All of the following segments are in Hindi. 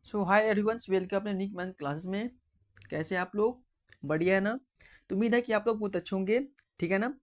सो हाय एवरीवन, वेलकम अपने निक मैथ क्लासेस में। कैसे हैं आप लोग? बढ़िया है ना? तो उम्मीद है कि आप लोग बहुत अच्छे होंगे। ठीक है ना?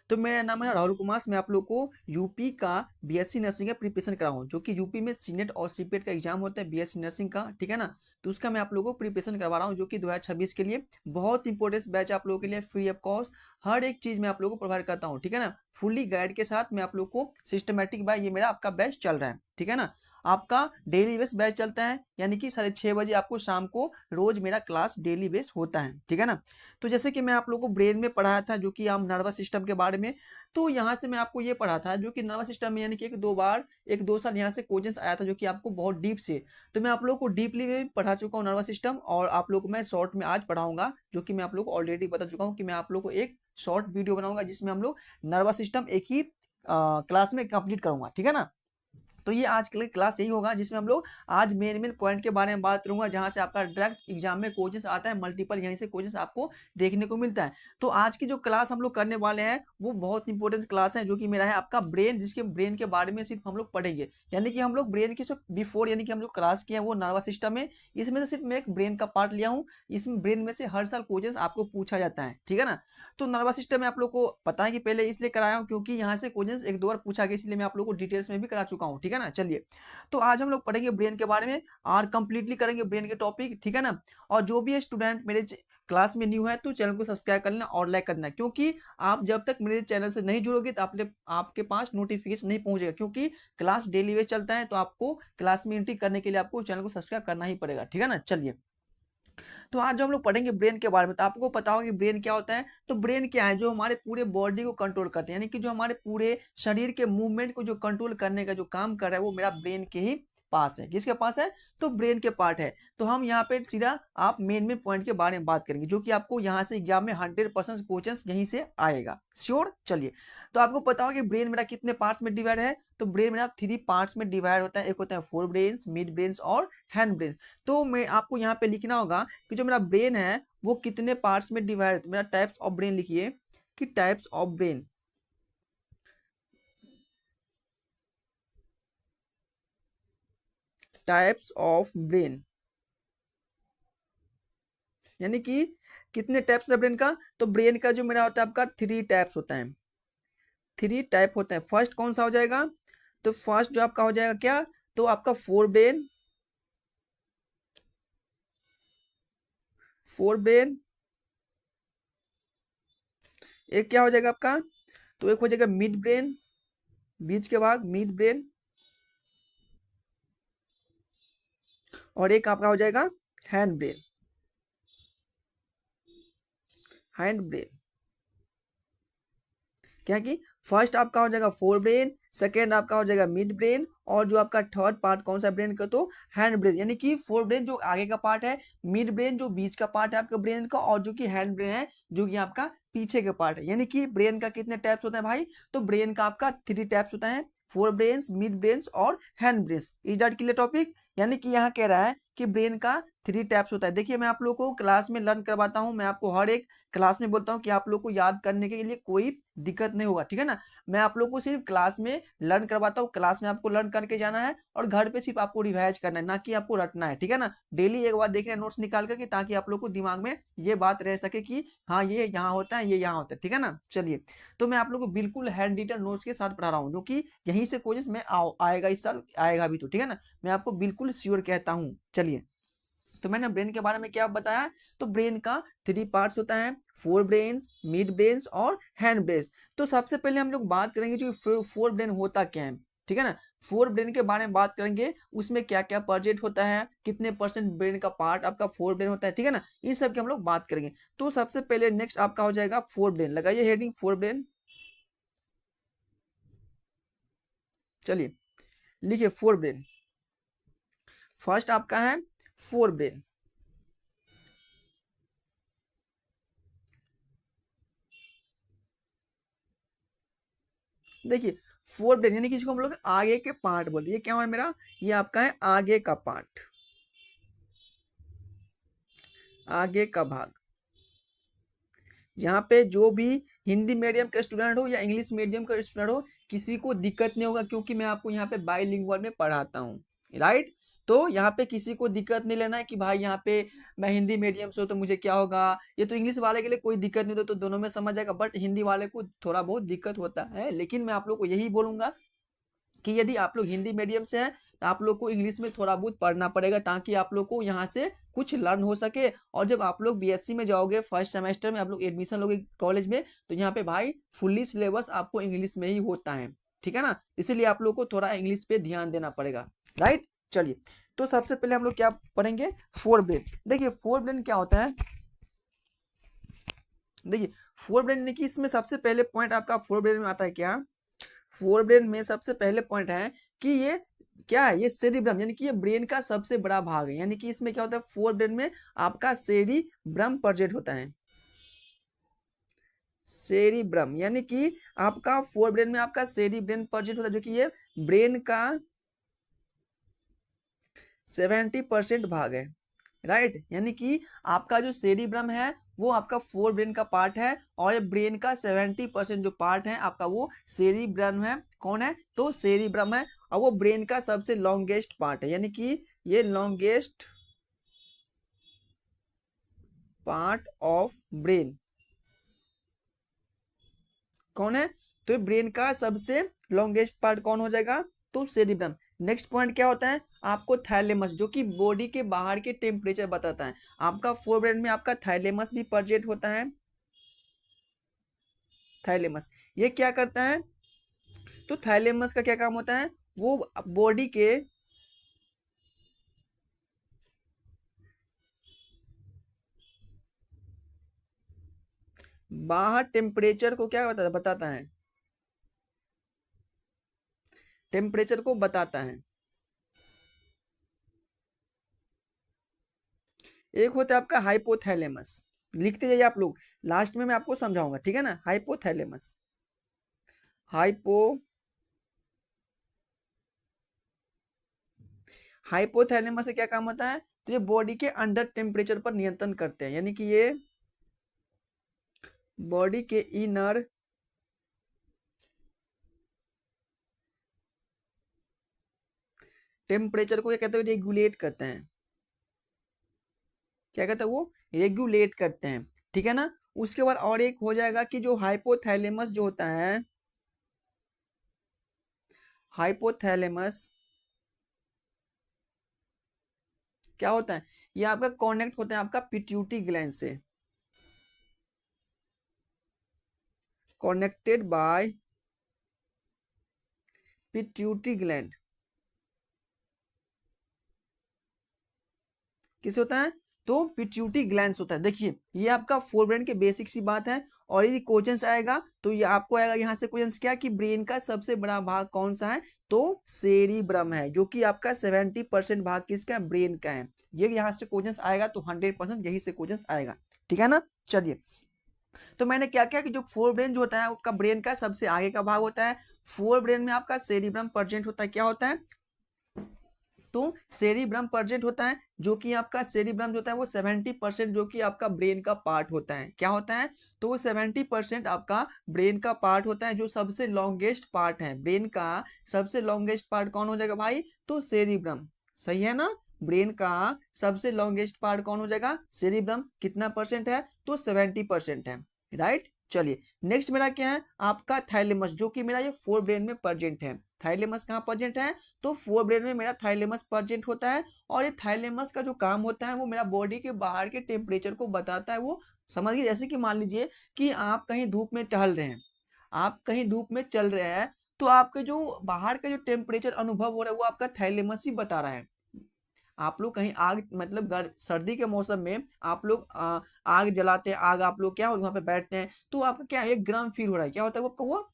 तो मेरा नाम है राहुल कुमार। मैं आप लोग को यूपी का बीएससी नर्सिंग का प्रिपरेशन करा हूँ, जो कि यूपी में सीनेट और सीपेट का एग्जाम होता है बीएससी नर्सिंग का। ठीक है ना? तो उसका मैं आप लोगों को प्रिपरेशन करवा रहा हूँ, जो कि 2026 के लिए बहुत इंपॉर्टेंट बैच आप लोगों के लिए, फ्री ऑफ कॉस्ट हर एक चीज मैं आप लोगों को प्रोवाइड करता हूँ। ठीक है ना? फुल्ली गाइड के साथ मैं आप लोग को सिस्टमेटिक बाय ये मेरा आपका बैच चल रहा है। ठीक है ना? आपका डेली बेस बैच चलता है, यानी कि 6:30 बजे आपको शाम को रोज मेरा क्लास डेली बेस होता है। ठीक है ना? तो जैसे कि मैं आप लोगों को ब्रेन में पढ़ाया था, जो कि हम नर्वस सिस्टम के बारे में, तो यहाँ से मैं आपको ये पढ़ा था, जो कि नर्वस सिस्टम में यानी कि एक दो साल यहाँ से क्वेश्चन आया था, जो कि आपको बहुत डीप से, तो मैं आप लोग को डीपली में पढ़ा चुका हूँ नर्वस सिस्टम। और आप लोग को मैं शॉर्ट में आज पढ़ाऊंगा, जो कि मैं आप लोग को ऑलरेडी बता चुका हूँ कि मैं आप लोग को एक शॉर्ट वीडियो बनाऊंगा, जिसमें हम लोग नर्वस सिस्टम एक ही क्लास में कंप्लीट करूंगा। ठीक है ना? तो ये आज की क्लास यही होगा, जिसमें हम लोग आज मेन पॉइंट के बारे में बात करूंगा, जहां से आपका डायरेक्ट एग्जाम में क्वेश्चन आता है, मल्टीपल यहीं से क्वेश्चन आपको देखने को मिलता है। तो आज की जो क्लास हम लोग करने वाले हैं वो बहुत इंपॉर्टेंट क्लास है, जो कि मेरा है आपका ब्रेन, जिसके ब्रेन के बारे में सिर्फ हम लोग पढ़ेंगे। यानी कि हम लोग ब्रेन की बिफोर, यानी कि हम जो क्लास किए हैं वो नर्वस सिस्टम है, इसमें से सिर्फ मैं एक ब्रेन का पार्ट लिया हूँ। इसमें ब्रेन में से हर साल क्वेश्चन आपको पूछा जाता है। ठीक है ना? तो नर्वस सिस्टम में आप लोग को पता है कि पहले इसलिए कराया हूँ क्योंकि यहाँ से क्वेश्चन एक दो बार पूछा गया, इसलिए मैं आप लोग को डिटेल्स में भी करा चुका हूँ। ठीक है ना? चलिए, तो आज हम लोग पढ़ेंगे ब्रेन के बारे में और कंप्लीटली करेंगे ब्रेन के टॉपिक। ठीक है ना? और जो भी स्टूडेंट मेरे क्लास में न्यू है, तो चैनल को सब्सक्राइब कर लेना और लाइक करना, क्योंकि आप जब तक मेरे चैनल से नहीं जुड़ोगे तो आपके पास नोटिफिकेशन नहीं पहुंचेगा, क्योंकि क्लास डेली वेज चलता है। तो आपको क्लास में एंट्री करने के लिए आपको चैनल को सब्सक्राइब करना ही पड़ेगा। ठीक है ना? चलिए, तो आज जो हम लोग पढ़ेंगे ब्रेन के बारे में, तो आपको पता होगा कि ब्रेन क्या होता है। तो ब्रेन क्या है? जो हमारे पूरे बॉडी को कंट्रोल करते हैं, यानी कि जो हमारे पूरे शरीर के मूवमेंट को जो कंट्रोल करने का जो काम कर रहा है, वो मेरा ब्रेन के ही पास है। किसके पास है? तो ब्रेन के पार्ट है। तो हम यहाँ पे सीधा आप मेन पॉइंट के बारे में बात करेंगे, जो कि आपको यहाँ से एग्जाम में 100% क्वेश्चन यहीं से आएगा। श्योर? चलिए, तो आपको पता होगा कि ब्रेन मेरा कितने पार्ट्स में डिवाइड है। तो ब्रेन मेरा 3 पार्ट्स में डिवाइड होता है। एक होता है फोर ब्रेन्स, मिड ब्रेन्स और हैंड ब्रेन्स। तो मैं आपको यहाँ पे लिखना होगा कि जो मेरा ब्रेन है वो कितने पार्ट्स में डिवाइड है। तो मेरा टाइप्स ऑफ ब्रेन लिखिए कि types of brain, types of brain, यानी कि कितने टाइप्स है ब्रेन का। तो ब्रेन का जो मेरा होता है आपका 3 टाइप्स होता है। 3 टाइप होता है। फर्स्ट कौन सा हो जाएगा? तो फर्स्ट जो आपका हो जाएगा क्या? तो आपका फोर ब्रेन, फोर ब्रेन। एक क्या हो जाएगा आपका? तो एक हो जाएगा मिड ब्रेन, बीच के भाग मिड ब्रेन। और एक आपका हो जाएगा हैंड ब्रेन, हैंड ब्रेन। क्या कि फर्स्ट आपका हो जाएगा फोर ब्रेन, सेकेंड आपका हो जाएगा मिड ब्रेन, और जो आपका थर्ड पार्ट कौन सा ब्रेन का? तो हैंड ब्रेन। यानी कि फोर ब्रेन जो आगे का पार्ट है, मिड ब्रेन जो बीच का पार्ट है आपका ब्रेन का, और जो कि हैंड ब्रेन है जो कि आपका पीछे का पार्ट है। यानी कि ब्रेन का कितने टाइप्स होता है भाई? तो ब्रेन का आपका 3 टाइप्स होता है, फोर ब्रेन्स, मिड ब्रेन्स और hand brains. Is that clear topic? यानी कि यहाँ कह रहा है कि ब्रेन का 3 टाइप्स होता है। देखिए, मैं आप लोग को क्लास में लर्न करवाता हूँ, मैं आपको हर एक क्लास में बोलता हूँ कि आप लोग को याद करने के लिए कोई दिक्कत नहीं होगा। ठीक है ना? मैं आप लोग को सिर्फ क्लास में लर्न करवाता हूँ, क्लास में आपको लर्न करके जाना है, और घर पे सिर्फ आपको रिवाइज करना है, ना कि आपको रटना है। ठीक है ना? डेली एक बार देखना है नोट्स निकाल करके, ताकि आप लोग को दिमाग में ये बात रह सके कि हाँ, ये यहाँ होता है, ये यहाँ होता है। ठीक है ना? चलिए, तो मैं आप लोग को बिल्कुल हैंड रिटन नोट्स के साथ पढ़ा रहा हूँ, जो कि यहीं से क्वेश्चन में आएगा, इस साल आएगा भी। तो ठीक है ना? मैं आपको बिल्कुल श्योर कहता हूँ। चलिए, तो मैंने ब्रेन के बारे में क्या बताया? तो ब्रेन का 3 पार्ट्स होता है, फोर ब्रेन्स, मिड ब्रेन्स और हैंड ब्रेन्स। तो सबसे पहले हम लोग बात करेंगे जो फोर ब्रेन होता क्या है। ठीक है ना? फोर ब्रेन के बारे में बात करेंगे, उसमें क्या क्या प्रोजेक्ट होता है, कितने परसेंट ब्रेन का पार्ट आपका फोर ब्रेन होता है। ठीक है ना? इन सब की हम लोग बात करेंगे। तो सबसे पहले नेक्स्ट आपका हो जाएगा फोर ब्रेन। लगाइए हेडिंग फोर ब्रेन। चलिए, लिखिए फोर ब्रेन। फर्स्ट आपका है फोर ब्रेन। देखिए, फोर ब्रेन यानी कि इसको हम लोग आगे के पार्ट बोलते हैं। ये क्या है मेरा? ये आपका है आगे का पार्ट, आगे का भाग। यहाँ पे जो भी हिंदी मीडियम का स्टूडेंट हो या इंग्लिश मीडियम का स्टूडेंट हो, किसी को दिक्कत नहीं होगा, क्योंकि मैं आपको यहाँ पे बाइलिंगुअल में पढ़ाता हूँ। राइट? तो यहाँ पे किसी को दिक्कत नहीं लेना है कि भाई यहाँ पे मैं हिंदी मीडियम से हूँ तो मुझे क्या होगा, ये तो इंग्लिश वाले के लिए कोई दिक्कत नहीं, तो दोनों में समझ जाएगा, बट हिंदी वाले को थोड़ा बहुत दिक्कत होता है। लेकिन मैं आप लोग को यही बोलूंगा कि यदि आप लोग हिंदी मीडियम से हैं तो आप लोग को इंग्लिश में थोड़ा बहुत पढ़ना पड़ेगा, ताकि आप लोग को यहाँ से कुछ लर्न हो सके। और जब आप लोग बीएससी में जाओगे फर्स्ट सेमेस्टर में, आप लोग एडमिशन लोगे कॉलेज में, तो यहाँ पे भाई फुल्ली सिलेबस आपको इंग्लिश में ही होता है, ठीक है ना। इसीलिए आप लोग को थोड़ा इंग्लिश पे ध्यान देना पड़ेगा, राइट। चलिए, तो सबसे पहले हम लोग क्या पढ़ेंगे, फोर ब्रेन। देखिए फोर ब्रेन क्या होता है, देखिए फोर ब्रेन देखिए इसमें सबसे पहले पॉइंट आपका फोर ब्रेन में आता है क्या, फोर ब्रेन में सबसे पहले पॉइंट है कि ये क्या है, ये सेरिब्रम, यानी कि ये ब्रेन का सबसे बड़ा भाग है। यानी कि इसमें क्या होता है, फोर ब्रेन में आपका सेरिब्रम प्रेजेंट होता है, सेरिब्रम, यानी कि आपका फोर ब्रेन में आपका सेरिब्रेन प्रेजेंट होता है, जो कि ये ब्रेन का 70% भाग है, राइट। यानी कि आपका जो सेरिब्रम है वो आपका फोर ब्रेन का पार्ट है, और ये ब्रेन का 70% जो पार्ट है आपका वो सेरिब्रम है। कौन है, तो सेरिब्रम है, और वो ब्रेन का सबसे लॉन्गेस्ट पार्ट है, यानी कि ये लॉन्गेस्ट पार्ट ऑफ ब्रेन कौन है, तो ये ब्रेन का सबसे लॉन्गेस्ट पार्ट कौन हो जाएगा, तो सेरिब्रम। नेक्स्ट पॉइंट क्या होता है आपको, थैलेमस, जो कि बॉडी के बाहर के टेम्परेचर बताता है। आपका फोर ब्रेन में आपका थैलेमस भी प्रेजेंट होता है, थैलेमस ये क्या करता है, तो थैलेमस का क्या काम होता है, वो बॉडी के बाहर टेम्परेचर को क्या बताता है, टेम्परेचर को बताता है। एक होता है आपका हाइपोथैलेमस, लिखते जाइए आप लोग, लास्ट में मैं आपको समझाऊंगा, ठीक है ना। हाइपोथैलेमस, हाइपो हाइपोथैलेमस से क्या काम होता है, तो ये बॉडी के अंडर टेम्परेचर पर नियंत्रण करते हैं, यानी कि ये बॉडी के इनर टेम्परेचर को क्या कहते हैं, रेगुलेट करते हैं, क्या कहते हैं वो, रेगुलेट करते हैं, ठीक है ना। उसके बाद और एक हो जाएगा कि जो हाइपोथैलेमस जो होता है, हाइपोथैलेमस क्या होता है, ये आपका कनेक्ट होता है आपका पिट्यूटरी ग्लैंड से, कनेक्टेड बाय पिट्यूटरी ग्लैंड, किसे होता है, तो पिट्यूटरी ग्लैंड होता है। देखिए ये आपका फोर ब्रेन के बेसिक सी बात है, और यदि क्वेश्चन आएगा तो ये आपको आएगा यहाँ से क्वेश्चन क्या, कि ब्रेन का सबसे बड़ा भाग कौन सा है, तो सेरिब्रम है, जो कि आपका 70% भाग किसका है, ब्रेन का है। ये यहाँ से क्वेश्चन आएगा तो 100% यही से क्वेश्चन आएगा, ठीक है ना। चलिए, तो मैंने क्या किया कि जो फोर ब्रेन जो होता है आपका ब्रेन का सबसे आगे का भाग होता है, फोर ब्रेन में आपका सेरिब्रम प्रेजेंट होता है, क्या होता है, तो सेरिब्रम प्रेजेंट होता है, जो कि आपका सेरिब्रम जो होता है वो 70% जो कि आपका ब्रेन का पार्ट होता है, क्या होता है, तो वो 70% आपका ब्रेन का पार्ट होता है, जो सबसे लॉन्गेस्ट पार्ट है ब्रेन का। सबसे लॉन्गेस्ट पार्ट कौन हो जाएगा भाई, तो सेरिब्रम, सही है ना। ब्रेन का सबसे लॉन्गेस्ट पार्ट कौन हो जाएगा, सेरिब्रम। कितना परसेंट है, तो 70% है, राइट। चलिए, नेक्स्ट मेरा क्या है आपका थैलेमस, जो कि मेरा ये फोर ब्रेन में प्रेजेंट है। थैलेमस कहाँ प्रेजेंट है, तो फोर ब्रेन में मेरा थाइलेमस प्रेजेंट होता है, और ये थाइलेमस का जो काम होता है वो मेरा बॉडी के बाहर के टेम्परेचर को बताता है। वो समझिए, जैसे कि मान लीजिए कि आप कहीं धूप में टहल रहे हैं, आप कहीं धूप में चल रहे हैं, तो आपके जो बाहर का जो टेम्परेचर अनुभव हो रहा है वो आपका थाइलेमस ही बता रहा है। आप लोग कहीं आग, मतलब सर्दी के मौसम में आप लोग आग जलाते हैं, आग आप लोग क्या वहां पे बैठते हैं, तो आपका क्या है, गर्म फील हो रहा है, क्या होता है वो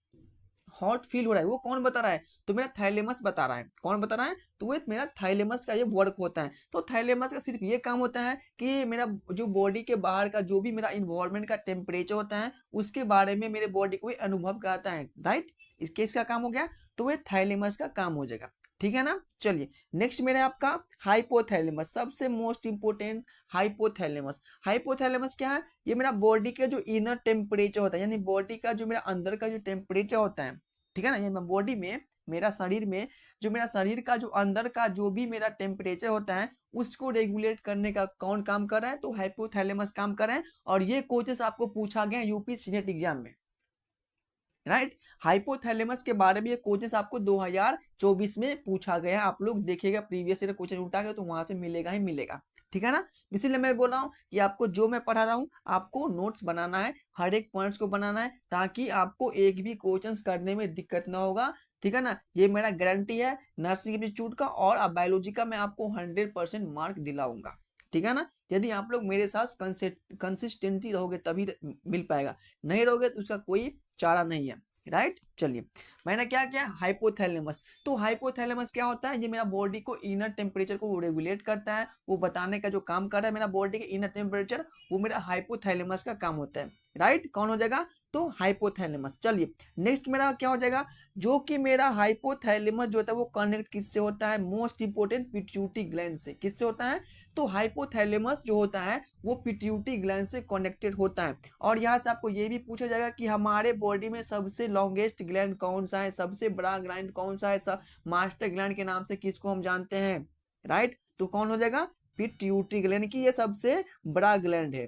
हॉट फील हो रहा है, वो कौन बता रहा है, तो मेरा थाइलेमस बता रहा है। कौन बता रहा है, तो वो मेरा थाइलेमस का ये वर्क होता है। तो थाइलेमस का सिर्फ ये काम होता है कि मेरा जो बॉडी के बाहर का जो भी मेरा इन्वायरमेंट का टेम्परेचर होता है उसके बारे में मेरे बॉडी को अनुभव कराता है, राइट। इसके इसका काम हो गया, तो वो थाइलेमस का काम हो जाएगा, ठीक है ना। चलिए, नेक्स्ट मेरा आपका हाइपोथैलेमस, सबसे मोस्ट इंपोर्टेंट हाइपोथैलेमस। हाइपोथैलेमस क्या है, ये मेरा बॉडी का जो इनर टेम्परेचर होता है, यानी बॉडी का जो मेरा अंदर का जो टेम्परेचर होता है, ठीक है ना। ये बॉडी में, मेरा शरीर में, जो मेरा शरीर का जो अंदर का जो भी मेरा टेम्परेचर होता है उसको रेगुलेट करने का कौन काम कर रहा है, तो हाइपोथैलेमस काम कर रहा है। और ये क्वेश्चन आपको पूछा गया यूपी सीनेट एग्जाम में, राइट। हाइपोथैलेमस के बारे में ये क्वेश्चन आपको 2024 में पूछा गया, आप लोग देखिएगा प्रीवियस ईयर क्वेश्चन उठा गया तो वहां पे मिलेगा ही मिलेगा, ठीक है ना। इसीलिए मैं बोल रहा हूँ कि आपको जो मैं पढ़ा रहा हूँ आपको नोट्स बनाना है, हर एक पॉइंट्स को बनाना है, ताकि आपको एक भी क्वेश्चन करने में दिक्कत ना होगा, ठीक है ना। ये मेरा गारंटी है नर्सिंग इंस्टीट्यूट का, और अब बायोलॉजी का मैं आपको 100% मार्क दिलाऊंगा, ठीक है ना। यदि आप लोग मेरे साथ कंसिस्टेंटी रहोगे तभी मिल पाएगा, नहीं रहोगे तो उसका कोई चारा नहीं है, राइट। चलिए, मैंने क्या किया, हाइपोथैलेमस। तो हाइपोथैलेमस क्या होता है, ये मेरा बॉडी को इनर टेम्परेचर को रेगुलेट करता है, वो बताने का जो काम कर रहा है मेरा बॉडी के इनर टेम्परेचर, वो मेरा हाइपोथैलेमस का काम होता है, राइट। कौन हो जाएगा, तो हाइपोथैलेमस। चलिए नेक्स्ट मेरा क्या हो जाएगा, जो कि मेरा हाइपोथैलेमस जो होता है वो कनेक्ट किससे होता है, मोस्ट इंपोर्टेंट पिट्यूटरी ग्लैंड से। किससे होता है, तो हाइपोथैलेमस जो होता है वो पिट्यूटरी ग्लैंड से कनेक्टेड होता है। और यहाँ से आपको ये भी पूछा जाएगा कि हमारे बॉडी में सबसे लॉन्गेस्ट ग्लैंड कौन सा है, सबसे बड़ा ग्लैंड कौन सा है, सब मास्टर ग्लैंड के नाम से किसको हम जानते हैं, राइट। तो कौन हो जाएगा, पिट्यूटरी ग्लैंड की ये सबसे बड़ा ग्लैंड है,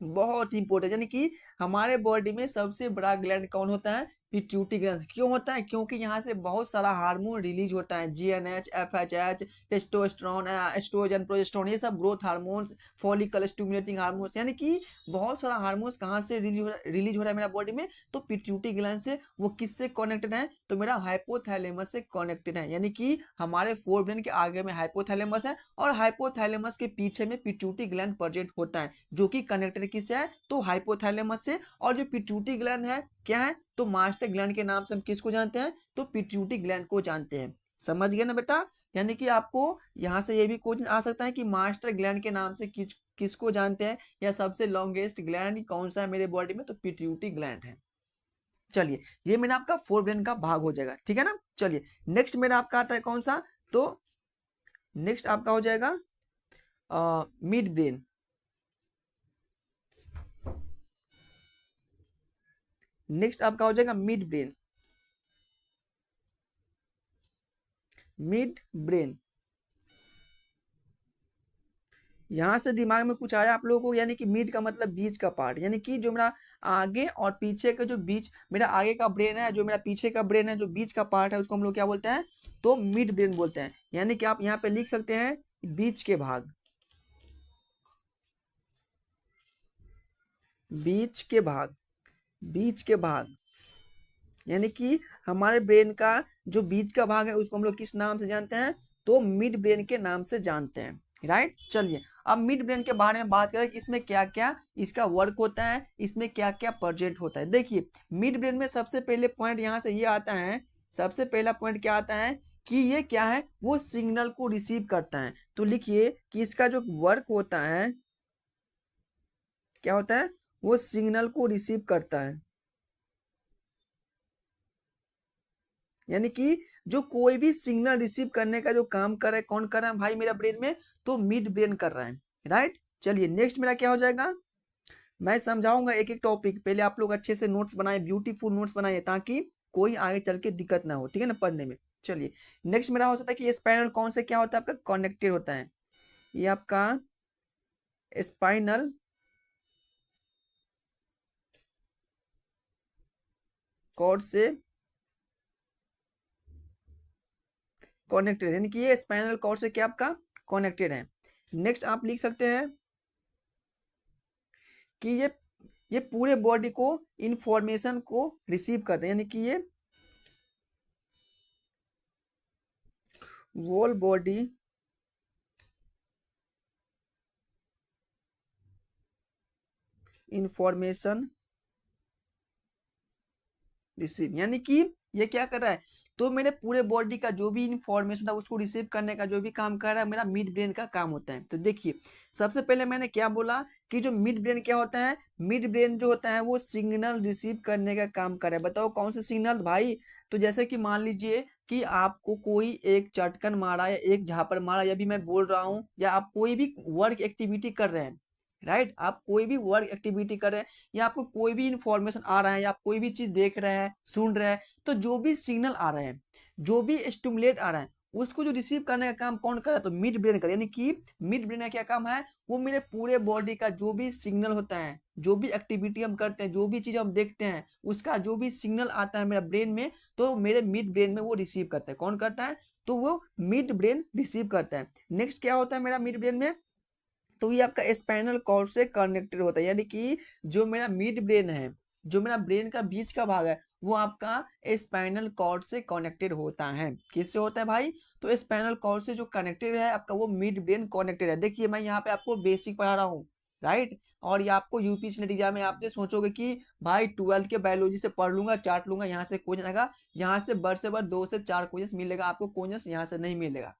बहुत इंपॉर्टेंट। यानी कि हमारे बॉडी में सबसे बड़ा ग्लैंड कौन होता है, पिट्यूटरी ग्लैंड। क्यों होता है, क्योंकि यहाँ से बहुत सारा हार्मोन रिलीज होता है, जीएनएच, एफएचएच, टेस्टोस्टेरोन, एस्ट्रोजन, प्रोजेस्टेरोन, ये सब growth hormones, follicle stimulating hormones, यानी कि बहुत सारा हार्मोन्स कहाँ से रिलीज हो रहा है मेरा बॉडी में, तो पिट्यूटरी ग्लैंड से। वो किससे कनेक्टेड है, तो मेरा हाइपोथैलेमस से कनेक्टेड है। यानी कि हमारे फोर ब्रेन के आगे में हाइपोथैलेमस है, और हाइपोथैलेमस के पीछे में पिट्यूटरी ग्लैंड प्रेजेंट होता है, जो कि कनेक्टेड किससे है, तो हाइपोथैलेमस से। और जो पिट्यूटरी ग्लैंड है क्या है, तो मास्टर ग्लैंड के नाम से हम किसको जानते हैं, तो पिट्यूटरी ग्लैंड को जानते हैं। समझ गए ना बेटा। यानी कि आपको यहाँ से ये भी क्वेश्चन आ सकता है कि मास्टर ग्लैंड के नाम से किसको जानते हैं, या सबसे लॉन्गेस्ट ग्लैंड कौन सा है मेरे बॉडी में, तो पिट्यूटरी ग्लैंड है। चलिए, ये मेरा आपका फोर ब्रेन का भाग हो जाएगा, ठीक है ना। चलिए नेक्स्ट मेरा आपका आता है कौन सा, तो नेक्स्ट आपका हो जाएगा मिड ब्रेन। नेक्स्ट आपका हो जाएगा मिड ब्रेन, मिड ब्रेन। यहां से दिमाग में कुछ आया आप लोगों को, यानी कि मिड का मतलब बीच का पार्ट, यानी कि जो मेरा आगे और पीछे का जो बीच, मेरा आगे का ब्रेन है, जो मेरा पीछे का ब्रेन है, जो बीच का पार्ट है, उसको हम लोग क्या बोलते हैं, तो मिड ब्रेन बोलते हैं। यानी कि आप यहाँ पे लिख सकते हैं बीच के भाग, बीच के भाग, बीच के भाग। यानी कि हमारे ब्रेन का जो बीच का भाग है उसको हम लोग किस नाम से जानते हैं, तो मिड ब्रेन के नाम से जानते हैं, राइट। चलिए अब मिड ब्रेन के बारे में बात करें कि इसमें क्या क्या इसका वर्क होता है, इसमें क्या क्या प्रोजेक्ट होता है। देखिए मिड ब्रेन में सबसे पहले पॉइंट यहाँ से ये आता है, सबसे पहला पॉइंट क्या आता है कि ये क्या है, वो सिग्नल को रिसीव करता है। तो लिखिए कि इसका जो वर्क होता है, क्या होता है, वो सिग्नल को रिसीव करता है। यानी कि जो कोई भी सिग्नल रिसीव करने का जो काम कर रहा है, कौन कर रहा है भाई मेरा ब्रेन में, तो मिड ब्रेन कर रहा है, राइट। चलिए नेक्स्ट मेरा क्या हो जाएगा, मैं समझाऊंगा एक एक टॉपिक, पहले आप लोग अच्छे से नोट्स बनाए, ब्यूटीफुल नोट्स बनाए, ताकि कोई आगे चल के दिक्कत ना हो, ठीक है ना, पढ़ने में। चलिए नेक्स्ट मेरा हो सकता है कि स्पाइनल कौन से क्या होता है, आपका कनेक्टेड होता है, ये आपका स्पाइनल कॉर्ड से कनेक्टेड, यानी कि ये स्पाइनल कॉर्ड से क्या आपका कनेक्टेड है। नेक्स्ट आप लिख सकते हैं कि ये पूरे बॉडी को इंफॉर्मेशन को रिसीव करते हैं, यानी कि ये वोल बॉडी इंफॉर्मेशन रिसीव, यानी कि ये क्या कर रहा है, तो मेरे पूरे बॉडी का जो भी इंफॉर्मेशन था उसको रिसीव करने का जो भी काम कर रहा है मेरा मिड ब्रेन का काम होता है। तो देखिए सबसे पहले मैंने क्या बोला कि जो मिड ब्रेन क्या होता है, मिड ब्रेन जो होता है वो सिग्नल रिसीव करने का काम कर रहा है। बताओ कौन से सिग्नल भाई, तो जैसे कि मान लीजिए कि आपको कोई एक चटकन मारा या एक झापड़ मारा, या भी मैं बोल रहा हूँ, या आप कोई भी वर्क एक्टिविटी कर रहे हैं, राइट। आप कोई भी वर्क एक्टिविटी कर रहे हैं या आपको कोई भी इंफॉर्मेशन आ रहा है या आप कोई भी चीज देख रहे हैं, सुन रहे हैं, तो जो भी सिग्नल आ रहे हैं, जो भी स्टिमुलेट आ रहा है, उसको जो रिसीव करने का काम कौन कर रहा है, तो मिड ब्रेन कर, यानी कि मिड ब्रेन का क्या काम है, वो मेरे पूरे बॉडी का जो भी सिग्नल होता है, जो भी एक्टिविटी हम करते हैं, जो भी चीज हम देखते हैं, उसका जो भी सिग्नल आता है मेरा ब्रेन में, तो मेरे मिड ब्रेन में वो रिसीव करता है। कौन करता है, तो वो मिड ब्रेन रिसीव करता है। नेक्स्ट क्या होता है मेरा मिड ब्रेन में, तो ये आपका स्पाइनल कॉर्ड से कनेक्टेड होता है, यानी कि जो मेरा मिड ब्रेन है, जो मेरा ब्रेन का बीच का भाग है, वो आपका स्पाइनल कॉर्ड से कनेक्टेड होता है। किससे होता है भाई, तो स्पाइनल कॉर्ड से जो कनेक्टेड है आपका, वो मिड ब्रेन कनेक्टेड है। देखिए मैं यहाँ पे आपको बेसिक पढ़ा रहा हूँ, राइट। और ये आपको यूपीएससी नतीजा में आप सोचोगे कि भाई 12th के बायोलॉजी से पढ़ लूंगा, चाट लूंगा, यहाँ से क्वेश्चन आएगा, यहाँ से बढ़ से बढ़ 2 से 4 क्वेश्चन मिलेगा आपको, क्वेश्चन यहाँ से नहीं मिलेगा।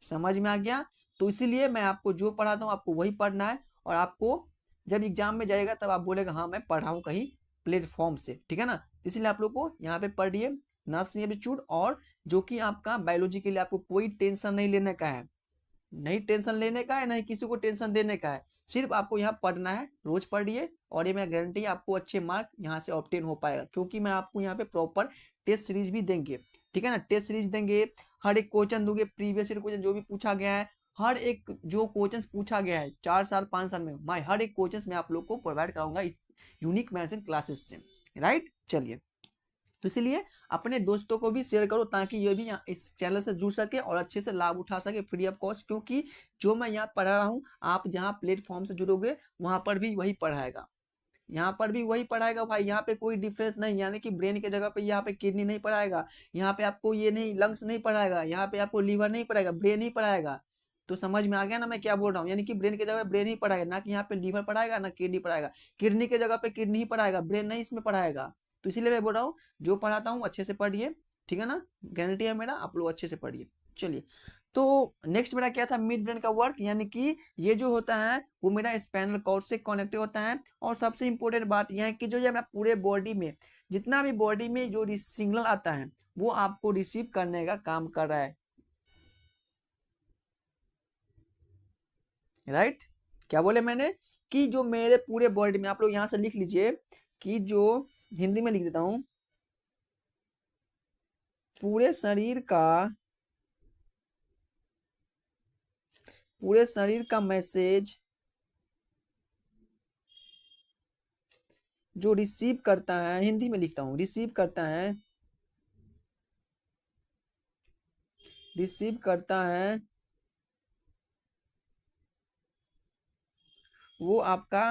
समझ में आ गया। तो इसीलिए मैं आपको जो पढ़ाता हूँ आपको वही पढ़ना है, और आपको जब एग्जाम में जाएगा तब आप बोलेगा हाँ मैं पढ़ा हूँ कहीं प्लेटफॉर्म से, ठीक है ना। इसलिए आप लोग को यहाँ पे पढ़िए नर्सिंग एप्टीट्यूड, और जो कि आपका बायोलॉजी के लिए आपको कोई टेंशन नहीं लेने का है, नहीं टेंशन लेने का है, नहीं किसी को टेंशन देने का है, सिर्फ आपको यहाँ पढ़ना है, रोज पढ़िए, और ये मैं गारंटी है आपको अच्छे मार्क यहाँ से ऑब्टेन हो पाएगा, क्योंकि मैं आपको यहाँ पे प्रॉपर टेस्ट सीरीज भी देंगे, ठीक है ना, टेस्ट सीरीज देंगे, हर एक क्वेश्चन दोगे, प्रीवियस ईयर क्वेश्चन जो भी पूछा गया है, हर एक जो क्वेश्चन पूछा गया है 4 साल 5 साल में, मैं हर एक क्वेश्चन मैं आप लोग को प्रोवाइड कराऊंगा यूनिक मैथ्स एंड क्लासेस से, राइट। चलिए, तो इसलिए अपने दोस्तों को भी शेयर करो, ताकि ये भी इस चैनल से जुड़ सके और अच्छे से लाभ उठा सके फ्री ऑफ कॉस्ट, क्योंकि जो मैं यहाँ पढ़ा रहा हूँ, आप जहाँ प्लेटफॉर्म से जुड़ोगे वहां पर भी वही पढ़ाएगा, यहाँ पर भी वही पढ़ाएगा भाई, यहाँ पे कोई डिफरेंस नहीं, यानी कि ब्रेन की जगह पे यहाँ पे किडनी नहीं पढ़ाएगा, यहाँ पे आपको ये नहीं लंग्स नहीं पढ़ाएगा, यहाँ पे आपको लीवर नहीं पढ़ाएगा, ब्रेन ही पढ़ाएगा। तो समझ में आ गया ना मैं क्या बोल रहा हूँ, यानी कि ब्रेन की जगह ब्रेन ही पढ़ाएगा, ना कि यहाँ पे लीवर पढ़ाएगा ना किडनी पढ़ाएगा, किडनी की जगह पे किडनी ही पढ़ाएगा, ब्रेन नहीं इसमें पढ़ाएगा। तो इसीलिए मैं बोल रहा हूँ जो पढ़ाता हूँ अच्छे से पढ़िए, ठीक है ना, गारंटी है मेरा, आप लोग अच्छे से पढ़िए। चलिए, तो नेक्स्ट मेरा क्या था, मिड ब्रेन का वर्क, यानी कि ये जो होता है वो मेरा स्पाइनल कॉर्ड से कनेक्टेड होता है। और सबसे इंपॉर्टेंट बात यह है कि जो मेरा पूरे बॉडी में जितना भी बॉडी में जो सिग्नल आता है वो आपको रिसीव करने का काम कर रहा है, राइट। क्या बोले मैंने, कि जो मेरे पूरे बॉडी में, आप लोग यहां से लिख लीजिए कि जो, हिंदी में लिख देता हूं, पूरे शरीर का, पूरे शरीर का मैसेज जो रिसीव करता है, हिंदी में लिखता हूं, रिसीव करता है, रिसीव करता है, वो आपका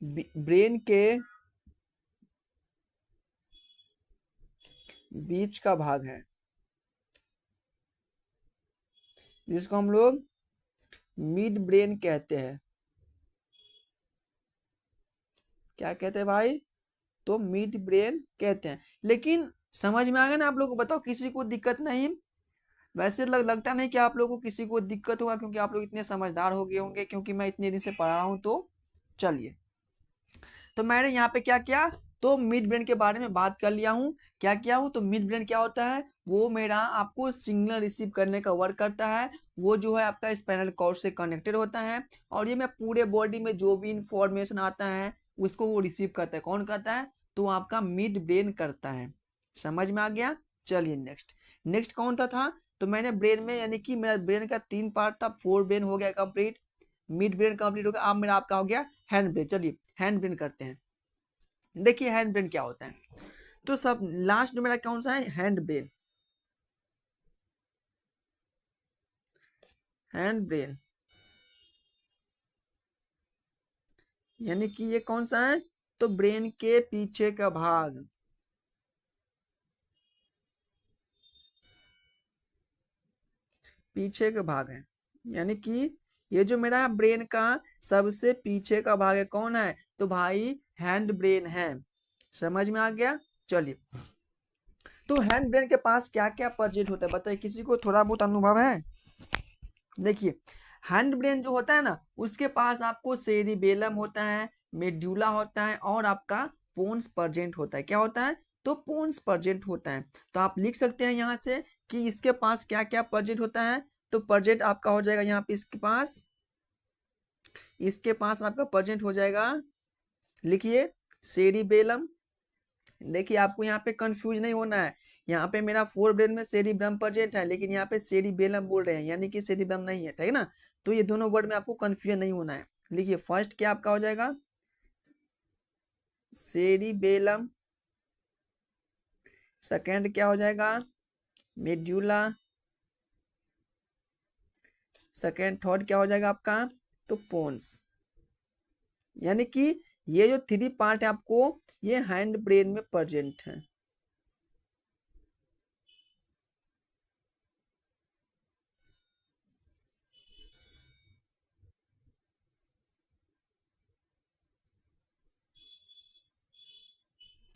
ब्रेन के बीच का भाग है, जिसको हम लोग मिड ब्रेन कहते हैं। क्या कहते हैं भाई, तो मिड ब्रेन कहते हैं। लेकिन समझ में आ गया ना आप लोगों को, बताओ किसी को दिक्कत नहीं, वैसे लगता नहीं कि आप लोगों को किसी को दिक्कत होगा, क्योंकि आप लोग इतने समझदार हो गए होंगे, क्योंकि मैं इतने दिन से पढ़ा रहा हूं। तो चलिए, तो मैंने यहाँ पे क्या किया, तो मिड ब्रेन के बारे में बात कर लिया हूँ। क्या किया हूँ, तो मिड ब्रेन क्या होता है, वो मेरा आपको सिग्नल रिसीव करने का वर्क करता है, वो जो है आपका स्पाइनल कॉर्ड से कनेक्टेड होता है, और ये मैं पूरे बॉडी में जो भी इंफॉर्मेशन आता है उसको वो रिसीव करता है। कौन करता है, तो आपका मिड ब्रेन करता है। समझ में आ गया। चलिए नेक्स्ट, नेक्स्ट कौन था, तो मैंने ब्रेन में, यानी कि मेरा ब्रेन का 3 पार्ट था, 4 ब्रेन हो गया कंप्लीट, मिड ब्रेन कंप्लीट हो गया, अब मेरा आपका हो गया हैंड ब्रेन। चलिए हैंड ब्रेन करते हैं। देखिए हैंड ब्रेन क्या होता है, तो सब लास्ट जो मेरा कौन सा है, हैंड ब्रेन, हैंड ब्रेन, यानी कि ये कौन सा है, तो ब्रेन के पीछे का भाग, पीछे का भाग है, यानी कि ये जो मेरा ब्रेन का सबसे पीछे का भाग है, कौन है, तो भाई हैंड ब्रेन है। समझ में आ गया। चलिए, तो हैंड ब्रेन के पास क्या क्या प्रोजेक्ट होता है, बताइए किसी को थोड़ा बहुत अनुभव है। देखिए, हैंड ब्रेन जो होता है ना, उसके पास आपको सेरिबेलम होता है, मेड्यूला होता है, और आपका पोन्स परजेंट होता है। क्या होता है, तो पोन्स परजेंट होता है। तो आप लिख सकते हैं यहाँ से कि इसके पास क्या क्या परजेंट होता है, तो परजेंट आपका हो जाएगा यहाँ पे, इसके पास इसके पास आपका प्रेजेंट हो जाएगा, लिखिए सेरिबेलम। देखिए आपको यहाँ पे कंफ्यूज नहीं होना है, यहाँ पे मेरा फोर ब्रेन में सेरिब्रम प्रेजेंट है, लेकिन यहाँ पे सेरिबेलम बोल रहे हैं, यानी कि सेरिब्रम नहीं है, ठीक है ना। तो ये दोनों वर्ड में आपको कंफ्यूजन नहीं होना है। लिखिए फर्स्ट क्या आपका हो जाएगा, सेरिबेलम। सेकेंड क्या हो जाएगा, मेड्यूला। सेकेंड थर्ड क्या हो जाएगा आपका, तो पोन्स। यानी कि ये जो थ्री पार्ट है आपको, ये हैंड ब्रेन में प्रेजेंट है।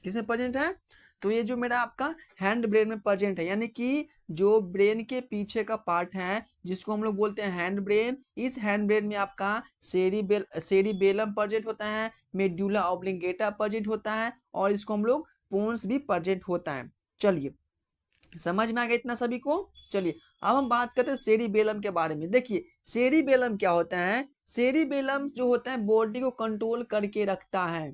किसमें प्रेजेंट है, तो ये जो मेरा आपका हैंड ब्रेन में प्रेजेंट है, यानी कि जो ब्रेन के पीछे का पार्ट है जिसको हम लोग बोलते हैं हैंड ब्रेन, इस हैंड ब्रेन में आपका सेरिबेलम प्रेजेंट होता है, मेड्यूला ऑब्लिंगेटा प्रेजेंट होता है, और इसको हम लोग पोन्स भी प्रेजेंट होता है। चलिए समझ में आ गया इतना सभी को। चलिए अब हम बात करते हैं सेरिबेलम के बारे में। देखिए सेरिबेलम क्या होता है, सेरिबेलम जो होता है बॉडी को कंट्रोल करके रखता है।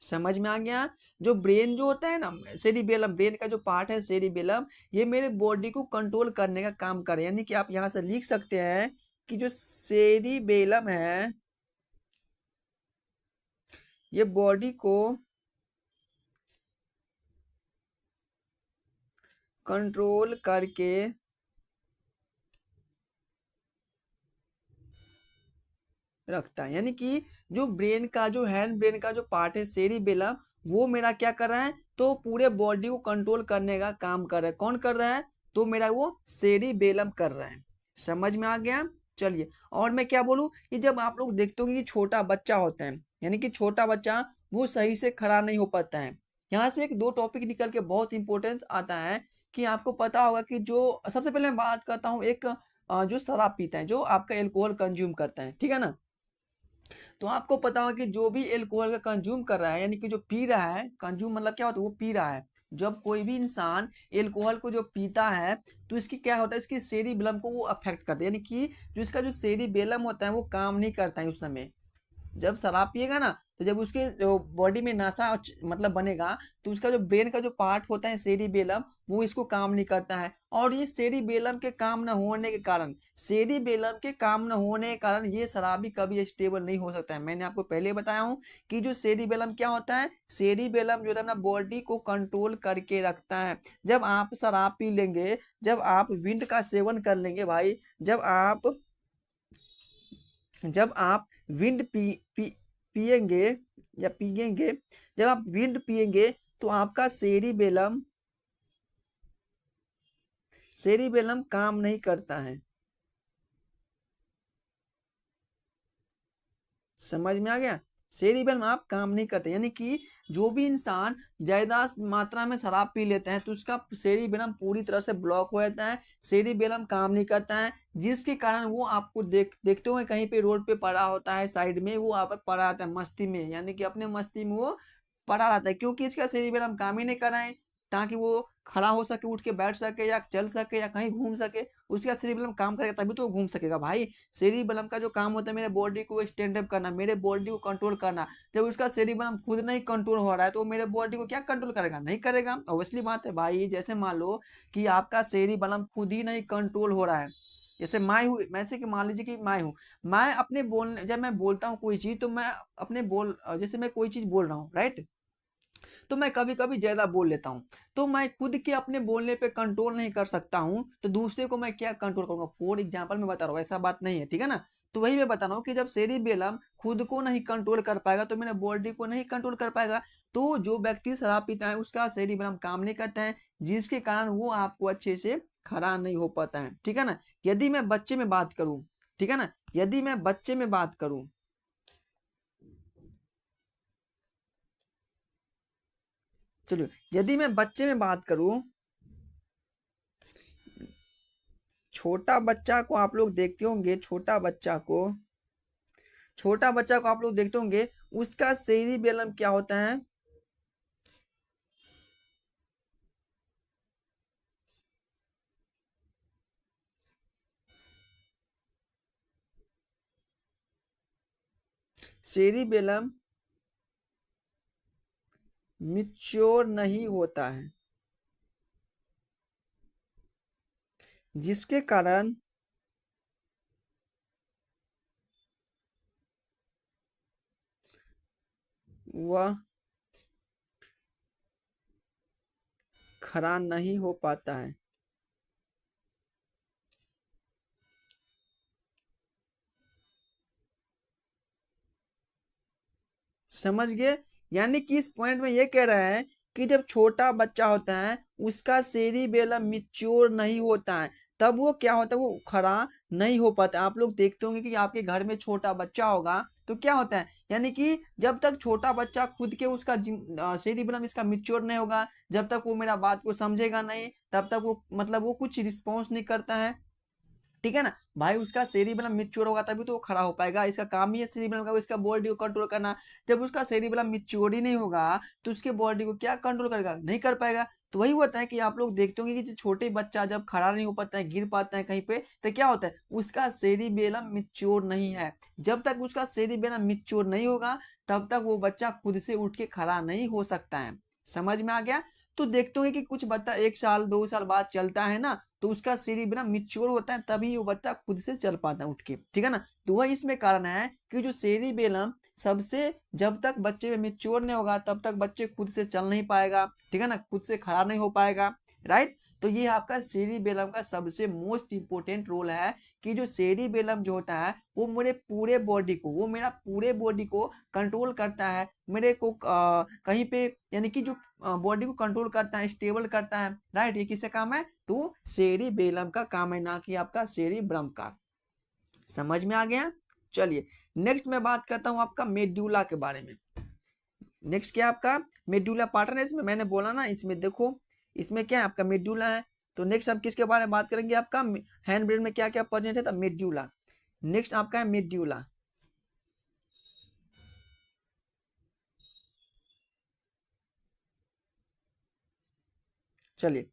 समझ में आ गया, जो ब्रेन जो होता है ना, सेरिबेलम ब्रेन का जो पार्ट है सेरिबेलम, ये मेरे बॉडी को कंट्रोल करने का काम करे। यानी कि आप यहां से लिख सकते हैं कि जो सेरिबेलम है ये बॉडी को कंट्रोल करके रखता है। यानी कि जो ब्रेन का जो हैंड ब्रेन का जो पार्ट है सेरिबेलम, वो मेरा क्या कर रहा है, तो पूरे बॉडी को कंट्रोल करने का काम कर रहा है। कौन कर रहा है, तो मेरा वो सेरिबेलम कर रहा है। समझ में आ गया। चलिए और मैं क्या बोलूं कि जब आप लोग देखते हो कि छोटा बच्चा होता है, यानी कि छोटा बच्चा वो सही से खड़ा नहीं हो पाता है। यहाँ से एक दो टॉपिक निकल के बहुत इंपॉर्टेंस आता है कि आपको पता होगा कि जो सबसे पहले मैं बात करता हूँ एक जो शराब पीता है, जो आपका एल्कोहल कंज्यूम करता है, ठीक है ना। तो आपको पता होगा कि जो भी एल्कोहल का कंज्यूम कर रहा है, यानी कि जो पी रहा है, कंज्यूम मतलब क्या होता है, वो पी रहा है। जब कोई भी इंसान एल्कोहल को जो पीता है, तो इसकी क्या होता है, इसकी सेरिबेलम को वो अफेक्ट करता है। यानी कि जो इसका जो सेरिबेलम होता है वो काम नहीं करता है उस समय। जब शराब पिएगा ना, तो जब उसके जो बॉडी में नशा मतलब बनेगा, तो उसका जो ब्रेन का जो पार्ट होता है सेरिबेलम, वो इसको काम नहीं करता है। और ये सेरिबेलम के काम न होने के कारण, सेरिबेलम के काम न होने के कारण ये शराबी कभी स्टेबल नहीं हो सकता है। मैंने आपको पहले बताया हूँ कि जो सेरिबेलम क्या होता है, सेरिबेलम जो है ना बॉडी को कंट्रोल करके रखता है। जब आप शराब पी लेंगे, जब आप विंड का सेवन कर लेंगे भाई, जब आप विंड पिएंगे या पिएंगे, जब आप विंड पिएंगे, तो आपका सेरिबेलम काम नहीं करता है। समझ में आ गया, सेरिबेलम आप काम नहीं करते। यानी कि जो भी इंसान ज्यादा मात्रा में शराब पी लेता है, तो उसका सेरिबेलम पूरी तरह से ब्लॉक हो जाता है, सेरिबेलम काम नहीं करता है, जिसके कारण वो आपको देखते हुए कहीं पे रोड पे पड़ा होता है, साइड में वो आप पड़ा रहता है मस्ती में, यानी कि अपने मस्ती में वो पड़ा रहता है, क्योंकि इसका सेरिबेलम काम ही नहीं कर रहा है ताकि वो खड़ा हो सके, उठ के बैठ सके, या चल सके, या कहीं घूम सके। उसका सेरिबेलम काम करेगा तभी तो वो घूम सकेगा भाई। सेरिबेलम का जो काम होता है मेरे बॉडी को स्टैंड अप करना, मेरे बॉडी को कंट्रोल करना। जब उसका सेरिबेलम खुद नहीं कंट्रोल हो रहा है, तो वो मेरे बॉडी को क्या कंट्रोल करेगा, नहीं करेगा। ऑब्वियसली बात है भाई, जैसे मान लो कि आपका सेरिबेलम खुद ही नहीं कंट्रोल हो रहा है। जैसे मैं हूँ, मैं से कि मान लीजिए कि मैं हूँ, मैं अपने बोलने, जब मैं बोलता हूँ कोई चीज, तो मैं अपने बोल जैसे मैं कोई चीज बोल रहा हूँ, राइट, तो मैं कभी कभी ज्यादा बोल लेता हूँ। तो मैं खुद के अपने बोलने पे कंट्रोल नहीं कर सकता हूँ, तो दूसरे को मैं क्या कंट्रोल करूंगा। फॉर एग्जाम्पल मैं बता रहा हूँ, ऐसा बात नहीं है, ठीक है ना। तो वही मैं बता रहा हूँ कि जब सेरिबेलम खुद को नहीं कंट्रोल कर पाएगा, तो मेरे बॉडी को नहीं कंट्रोल कर पाएगा। तो जो व्यक्ति शराब पीता है उसका सेरिबेलम काम नहीं करता है, जिसके कारण वो आपको अच्छे से खड़ा नहीं हो पाता है, ठीक है ना। यदि मैं बच्चे में बात करूं, ठीक है ना, यदि मैं बच्चे में बात करूं, चलिए यदि मैं बच्चे में बात करूं, छोटा बच्चा को आप लोग देखते होंगे, छोटा बच्चा को आप लोग देखते होंगे, उसका सेरिबेलम क्या होता है, सेरिबेलम मिच्योर नहीं होता है, जिसके कारण वह खड़ा नहीं हो पाता है। समझ गए? यानी कि इस पॉइंट में ये कह रहा है कि जब छोटा बच्चा होता है उसका सेरिबेलम मिच्योर नहीं होता है, तब वो क्या होता है, वो खड़ा नहीं हो पाता। आप लोग देखते होंगे कि आपके घर में छोटा बच्चा होगा तो क्या होता है, यानी कि जब तक छोटा बच्चा खुद के उसका सेरिबेलम इसका मिच्योर नहीं होगा, जब तक वो मेरा बात को समझेगा नहीं, तब तक वो मतलब वो कुछ रिस्पॉन्स नहीं करता है। ठीक है ना भाई, उसका सेरिबेलम मैच्योर होगा तभी तो वो खड़ा हो पाएगा। इसका काम ही है सेरिबेलम का इसका बॉडी को कंट्रोल करना। जब उसका सेरिबेलम मैच्योर ही नहीं होगा तो उसके बॉडी को क्या कंट्रोल करेगा, नहीं कर पाएगा। तो वही होता है कि आप लोग देखते होंगे कि जो छोटे बच्चा जब खड़ा नहीं हो पाता है, गिर पाता है कहीं पे, तो क्या होता है, उसका सेरिबेलम मैच्योर नहीं है। जब तक उसका सेरिबेलम मैच्योर नहीं होगा तब तक वो बच्चा खुद से उठ के खड़ा नहीं हो सकता है। समझ में आ गया? तो देखते होंगे कि कुछ बच्चा 1 साल 2 साल बाद चलता है ना, तो उसका सेरिबेलम मैच्योर होता है तभी वो बच्चा खुद से चल पाता है उठ के। ठीक है ना? तो वह इसमें कारण है कि जो सेरिबेलम सबसे जब तक बच्चे में मैच्योर नहीं होगा तब तक बच्चे खुद से चल नहीं पाएगा। ठीक है ना? खुद से खड़ा नहीं हो पाएगा। राइट? तो ये आपका सेरिबेलम का सबसे मोस्ट इंपोर्टेंट रोल है कि जो सेरिबेलम जो होता है वो मेरा पूरे बॉडी को कंट्रोल करता है। मेरे को कहीं पे यानी कि जो बॉडी को कंट्रोल करता है, स्टेबल करता है। राइट? ये किसका काम है? तो सेरिबेलम का काम है, ना कि आपका सेरिब्रम का। समझ में आ गया? चलिए नेक्स्ट मैं बात करता हूं आपका मेड्यूला के बारे में। नेक्स्ट क्या आपका मेड्यूला पार्टन है। इसमें मैंने बोला ना, इसमें देखो इसमें क्या है, आपका मेड्यूला है। तो नेक्स्ट हम किसके बारे में बात करेंगे, आपका हैंड ब्रेन में क्या क्या प्रेजेंट है, तो मेड्यूला। नेक्स्ट आपका है मेड्यूला। चलिए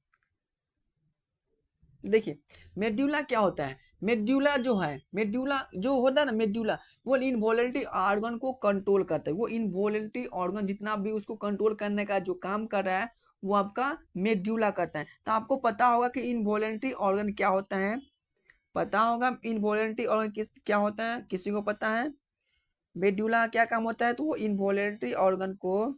देखिए मेड्यूला क्या होता है। मेड्यूला जो है, मेड्यूला जो होता है ना, मेड्यूला वो इनवॉलेंटरी ऑर्गन को कंट्रोल करता है। वो इनवॉलेंटरी ऑर्गन जितना भी उसको कंट्रोल करने का जो काम कर रहा है वो आपका मेड्यूला करता है। तो आपको पता होगा कि इनवॉलेंटरी ऑर्गन क्या होता है, पता होगा इनवॉलेंटरी ऑर्गन क्या होता है, किसी को पता है मेड्यूला क्या काम होता है? तो वो इनवॉलेंटरी ऑर्गन को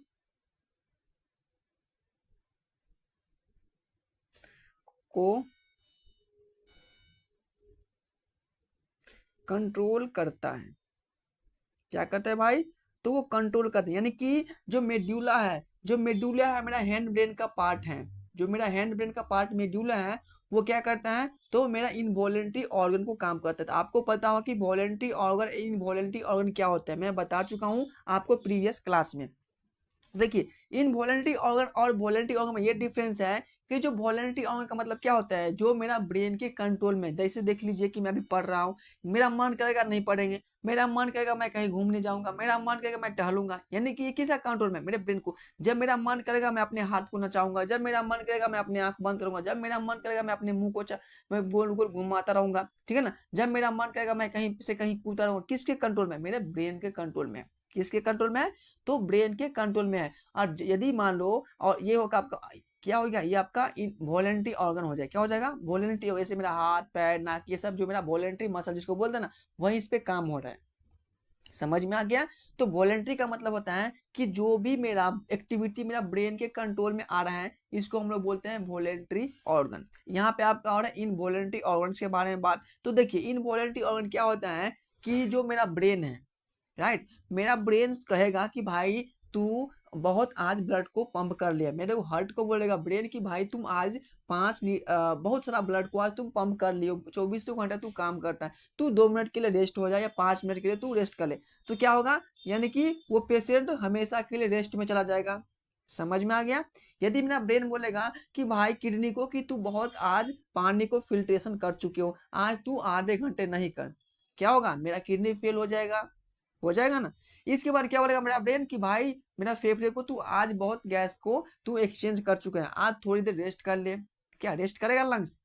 कंट्रोल करता है। क्या करता है भाई? तो वो कंट्रोल करते हैं। यानी कि जो मेडुला है मेरा हैंड ब्रेन का पार्ट है। जो मेरा हैंड ब्रेन का पार्ट मेडुला है वो क्या करता है, तो मेरा इनवॉलेंटरी ऑर्गन को काम करता है। तो आपको पता होगा कि वॉलेंटरी ऑर्गन इनवॉलेंटरी ऑर्गन क्या होता है, मैं बता चुका हूं आपको प्रीवियस क्लास में। देखिए इनवॉलेंटरी ऑर्गन और वॉलेंटरी ऑर्गन में ये डिफरेंस है कि जो वॉलेंटरी ऑर्गन का मतलब क्या होता है, जो मेरा ब्रेन के कंट्रोल में। जैसे देख लीजिए कि मैं अभी पढ़ रहा हूँ, मेरा मन करेगा नहीं पढ़ेंगे, मेरा मन करेगा मैं कहीं घूमने जाऊंगा, मेरा मन करेगा मैं टहलूंगा, यानी कि ये किसका कंट्रोल में, मेरे ब्रेन को। जब मेरा मन करेगा मैं अपने हाथ को नचाऊंगा, जब मेरा मन करेगा मैं अपने आंख बंद करूंगा, जब मेरा मन करेगा मैं अपने मुंह को मैं गोल गोल घुमाता रहूंगा। ठीक है ना? जब मेरा मन करेगा मैं कहीं से कहीं कूदता रहूंगा, किसके कंट्रोल में, मेरे ब्रेन के कंट्रोल में। किसके कंट्रोल में है? तो ब्रेन के कंट्रोल में है। और यदि मान लो और ये होगा आपका, क्या हो गया, ये आपका वॉलेंटरी ऑर्गन हो जाए, क्या हो जाएगा, वॉलेंटरी। जैसे मेरा हाथ पैर नाक ये सब जो मेरा वॉलेंटरी मसल जिसको बोलते हैं ना, वही इस पे काम हो रहा है। समझ में आ गया? तो वॉलेंटरी का मतलब होता है कि जो भी मेरा एक्टिविटी मेरा ब्रेन के कंट्रोल में आ रहा है, इसको हम लोग बोलते हैं वॉलेंटरी ऑर्गन। यहाँ पे आपका और इनवॉलेंटरी ऑर्गन के बारे में बात। तो देखिए इनवॉलेंटरी ऑर्गन क्या होता है कि जो मेरा ब्रेन है, राइट, मेरा ब्रेन कहेगा कि भाई तू बहुत आज ब्लड को पंप कर लिया, मेरे को हार्ट को बोलेगा ब्रेन कि भाई तुम आज बहुत सारा ब्लड को आज तुम पंप कर लियो, 24 घंटा तू काम करता है, तू 2 मिनट के लिए रेस्ट हो जाए या 5 मिनट के लिए तू रेस्ट कर ले। तो क्या होगा, यानी कि वो पेशेंट हमेशा के लिए रेस्ट में चला जाएगा। समझ में आ गया? यदि मेरा ब्रेन बोलेगा कि भाई किडनी को कि तू बहुत आज पानी को फिल्ट्रेशन कर चुके हो, आज तू आधे घंटे नहीं कर, क्या होगा, मेरा किडनी फेल हो जाएगा ना। इसके बाद क्या बोलेगा मेरा ब्रेन कि भाई मेरा फेफड़े को तू आज बहुत गैस को तू एक्सचेंज कर चुका है, आज थोड़ी देर रेस्ट कर ले। क्या रेस्ट करेगा लंग्स?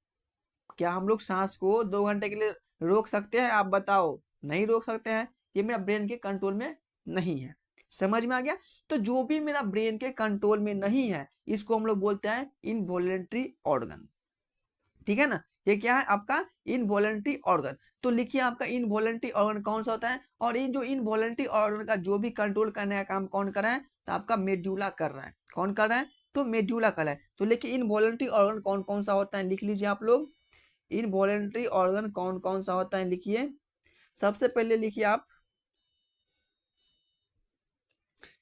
क्या हम लोग सांस को 2 घंटे के लिए रोक सकते हैं, आप बताओ? नहीं रोक सकते हैं। ये मेरा ब्रेन के कंट्रोल में नहीं है। समझ में आ गया? तो जो भी मेरा ब्रेन के कंट्रोल में नहीं है इसको हम लोग बोलते हैं इनवॉलेंट्री ऑर्गन। ठीक है ना? ये क्या है आपका इनवॉलेंट्री ऑर्गन। तो लिखिए आपका इनवॉलेंट्री ऑर्गन कौन सा होता है, और इन जो इनवॉलेंट्री ऑर्गन का जो भी कंट्रोल करने का काम कौन कर रहा है, तो आपका मेड्यूला कर रहा है। कौन कर रहा है? तो मेड्यूला कर रहा है। तो लिखिए इनवॉलेंट्री ऑर्गन कौन कौन सा होता है, लिख लीजिए आप लोग। इनवॉलेंट्री ऑर्गन कौन कौन सा होता है लिखिए। सबसे पहले लिखिए आप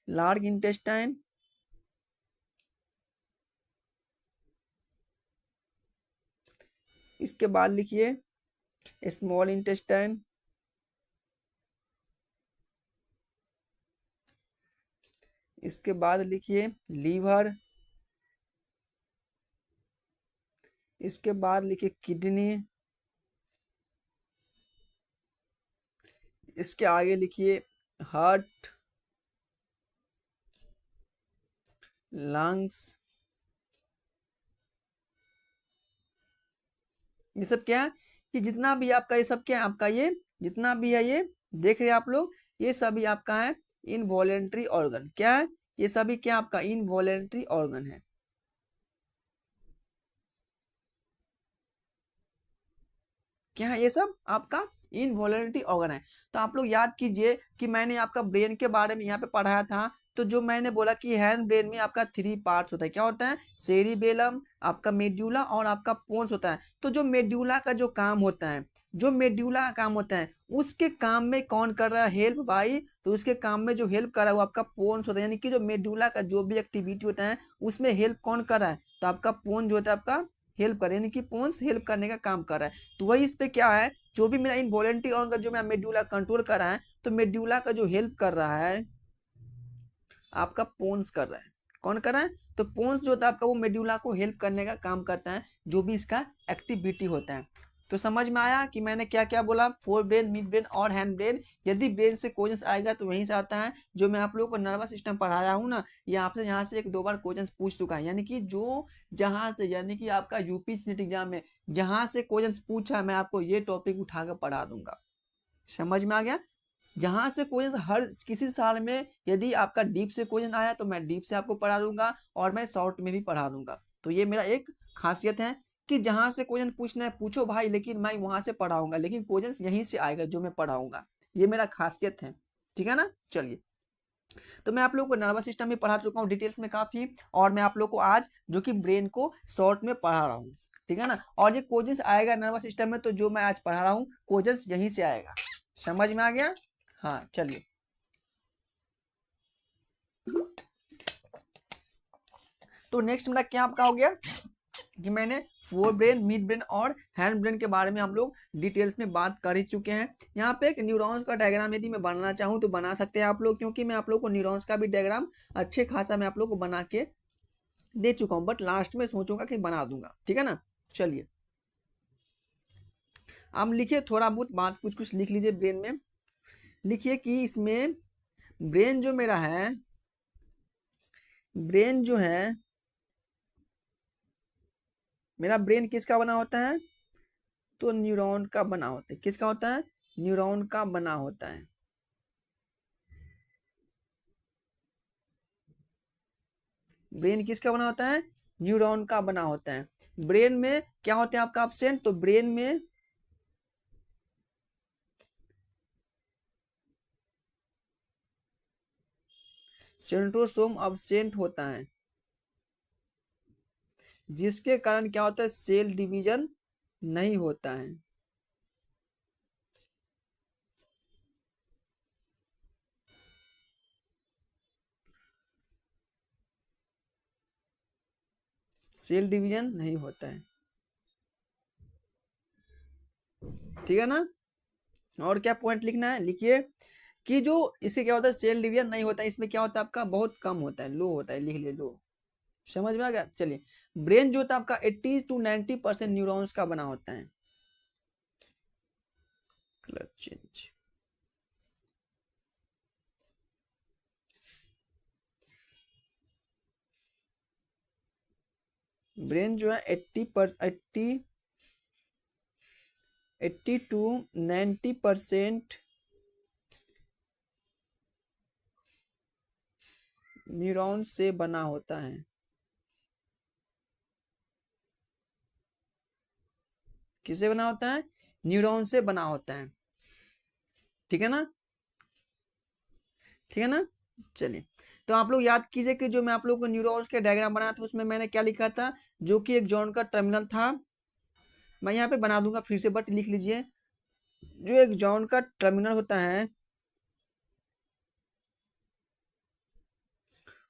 लार्ज इंटेस्टाइन, इसके बाद लिखिए स्मॉल इंटेस्टाइन, इसके बाद लिखिए लीवर, इसके बाद लिखिए किडनी, इसके आगे लिखिए हार्ट, लंग्स। ये सब क्या है कि जितना भी आपका ये सब क्या है आपका ये जितना भी है ये देख रहे हैं आप लोग, ये सभी आपका है इनवॉलेंट्री ऑर्गन। क्या है? ये सभी क्या आपका इनवॉलेंट्री ऑर्गन है। क्या है? ये सब आपका इनवॉलेंट्री ऑर्गन है। तो आप लोग याद कीजिए कि मैंने आपका ब्रेन के बारे में यहाँ पे पढ़ाया था। तो जो मैंने बोला कि हैंड ब्रेन में आपका 3 पार्ट्स होता है। क्या होता है? सेरिबेलम, आपका मेड्यूला और आपका पोन्स होता है। तो जो मेड्यूला का जो काम होता है, जो मेड्यूला का काम होता है उसके काम में कौन कर रहा है हेल्प भाई? तो उसके काम में जो हेल्प कर रहा है वो आपका पोन्स होता है। यानी कि जो मेड्यूला का जो भी एक्टिविटी होता है उसमें हेल्प कौन कर रहा है? तो आपका पोन जो होता है आपका हेल्प कर, यानी कि पोन्स हेल्प करने का काम कर रहा है। तो वही इस पे क्या है, जो भी मेरा इनवॉलेंट्री ऑर्गन जो मेरा मेड्यूला कंट्रोल कर रहा है, तो मेड्यूला का जो हेल्प कर रहा है आपका पोन्स कर रहा है। कौन कर रहा है? तो पोन्स जो होता है आपका वो मेड्यूला को हेल्प करने का काम करता है, जो भी इसका एक्टिविटी होता है। तो समझ में आया कि मैंने क्या क्या बोला? फोर ब्रेन, मिड ब्रेन और हैंड ब्रेन। यदि ब्रेन से क्वेश्चन आएगा तो वहीं से आता है। जो मैं आप लोगों को नर्वस सिस्टम पढ़ाया हूँ ना, ये आपसे यहाँ से एक दो बार क्वेश्चन पूछ चुका है। यानी कि जो जहां से, यानी कि आपका यूपी सीट एग्जाम में जहां से क्वेश्चन पूछा मैं आपको ये टॉपिक उठाकर पढ़ा दूंगा। समझ में आ गया? जहां से क्वेश्चन हर किसी साल में यदि आपका डीप से क्वेश्चन आया तो मैं डीप से आपको पढ़ा दूंगा और मैं शॉर्ट में भी पढ़ा दूंगा। तो ये मेरा एक खासियत है कि जहां से क्वेश्चन पूछना है पूछो भाई, लेकिन मैं वहां से पढ़ाऊंगा, लेकिन क्वेश्चन यहीं से आएगा जो मैं पढ़ाऊंगा। ये मेरा खासियत है। ठीक है ना? चलिए, तो मैं आप लोगों को नर्वस सिस्टम में पढ़ा चुका हूँ डिटेल्स में काफी, और मैं आप लोग को आज जो कि ब्रेन को शॉर्ट में पढ़ा रहा हूँ। ठीक है ना? और ये क्वेश्चन आएगा नर्वस सिस्टम में, तो जो मैं आज पढ़ा रहा हूँ क्वेश्चन यहीं से आएगा। समझ में आ गया? हाँ चलिए, तो नेक्स्ट मेरा क्या आपका हो गया कि मैंने फोर ब्रेन, मिड ब्रेन और हैंड ब्रेन के बारे में हम लोग डिटेल्स में बात कर ही चुके हैं। यहाँ पे एक न्यूरॉन्स का डायग्राम यदि मैं बनाना चाहूँ तो बना सकते हैं आप लोग, क्योंकि मैं आप लोग को न्यूरॉन्स का भी डायग्राम अच्छे खासा मैं आप लोग को बना के दे चुका हूँ, बट लास्ट में सोचूंगा कि बना दूंगा। ठीक है ना? चलिए, आप लिखिए थोड़ा बहुत बात, कुछ कुछ लिख लीजिए ब्रेन में। लिखिए कि इसमें ब्रेन जो मेरा है, ब्रेन जो है मेरा, ब्रेन किसका बना होता है? तो न्यूरॉन का बना होता है। किसका होता है? न्यूरॉन का बना होता है। ब्रेन किसका बना होता है? न्यूरॉन का बना होता है। ब्रेन में क्या होते हैं आपका एब्सेंट? तो ब्रेन में सेंट्रोसोम एब्सेंट होता है, जिसके कारण क्या होता है? सेल डिवीजन नहीं होता है। सेल डिवीजन नहीं होता है। ठीक है ना? और क्या पॉइंट लिखना है? लिखिए कि जो इससे क्या होता है, सेल डिवीजन नहीं होता है, इसमें क्या होता है आपका बहुत कम होता है, लो होता है। लिख ले लो। समझ में आ गया? चलिए, ब्रेन जो होता है आपका 80 to 90% न्यूरॉन्स का बना होता है। Colour change. ब्रेन जो है 80 to 90% न्यूरॉन से बना होता है। किससे बना होता है? न्यूरॉन से बना होता है। ठीक है ना? ठीक है ना? चलिए, तो आप लोग याद कीजिए कि जो मैं आप लोग को न्यूरॉन्स के डायग्राम बनाया था उसमें मैंने क्या लिखा था, जो कि एक जॉन का टर्मिनल था। मैं यहाँ पे बना दूंगा फिर से, बट लिख लीजिए, जो एक जॉन का टर्मिनल होता है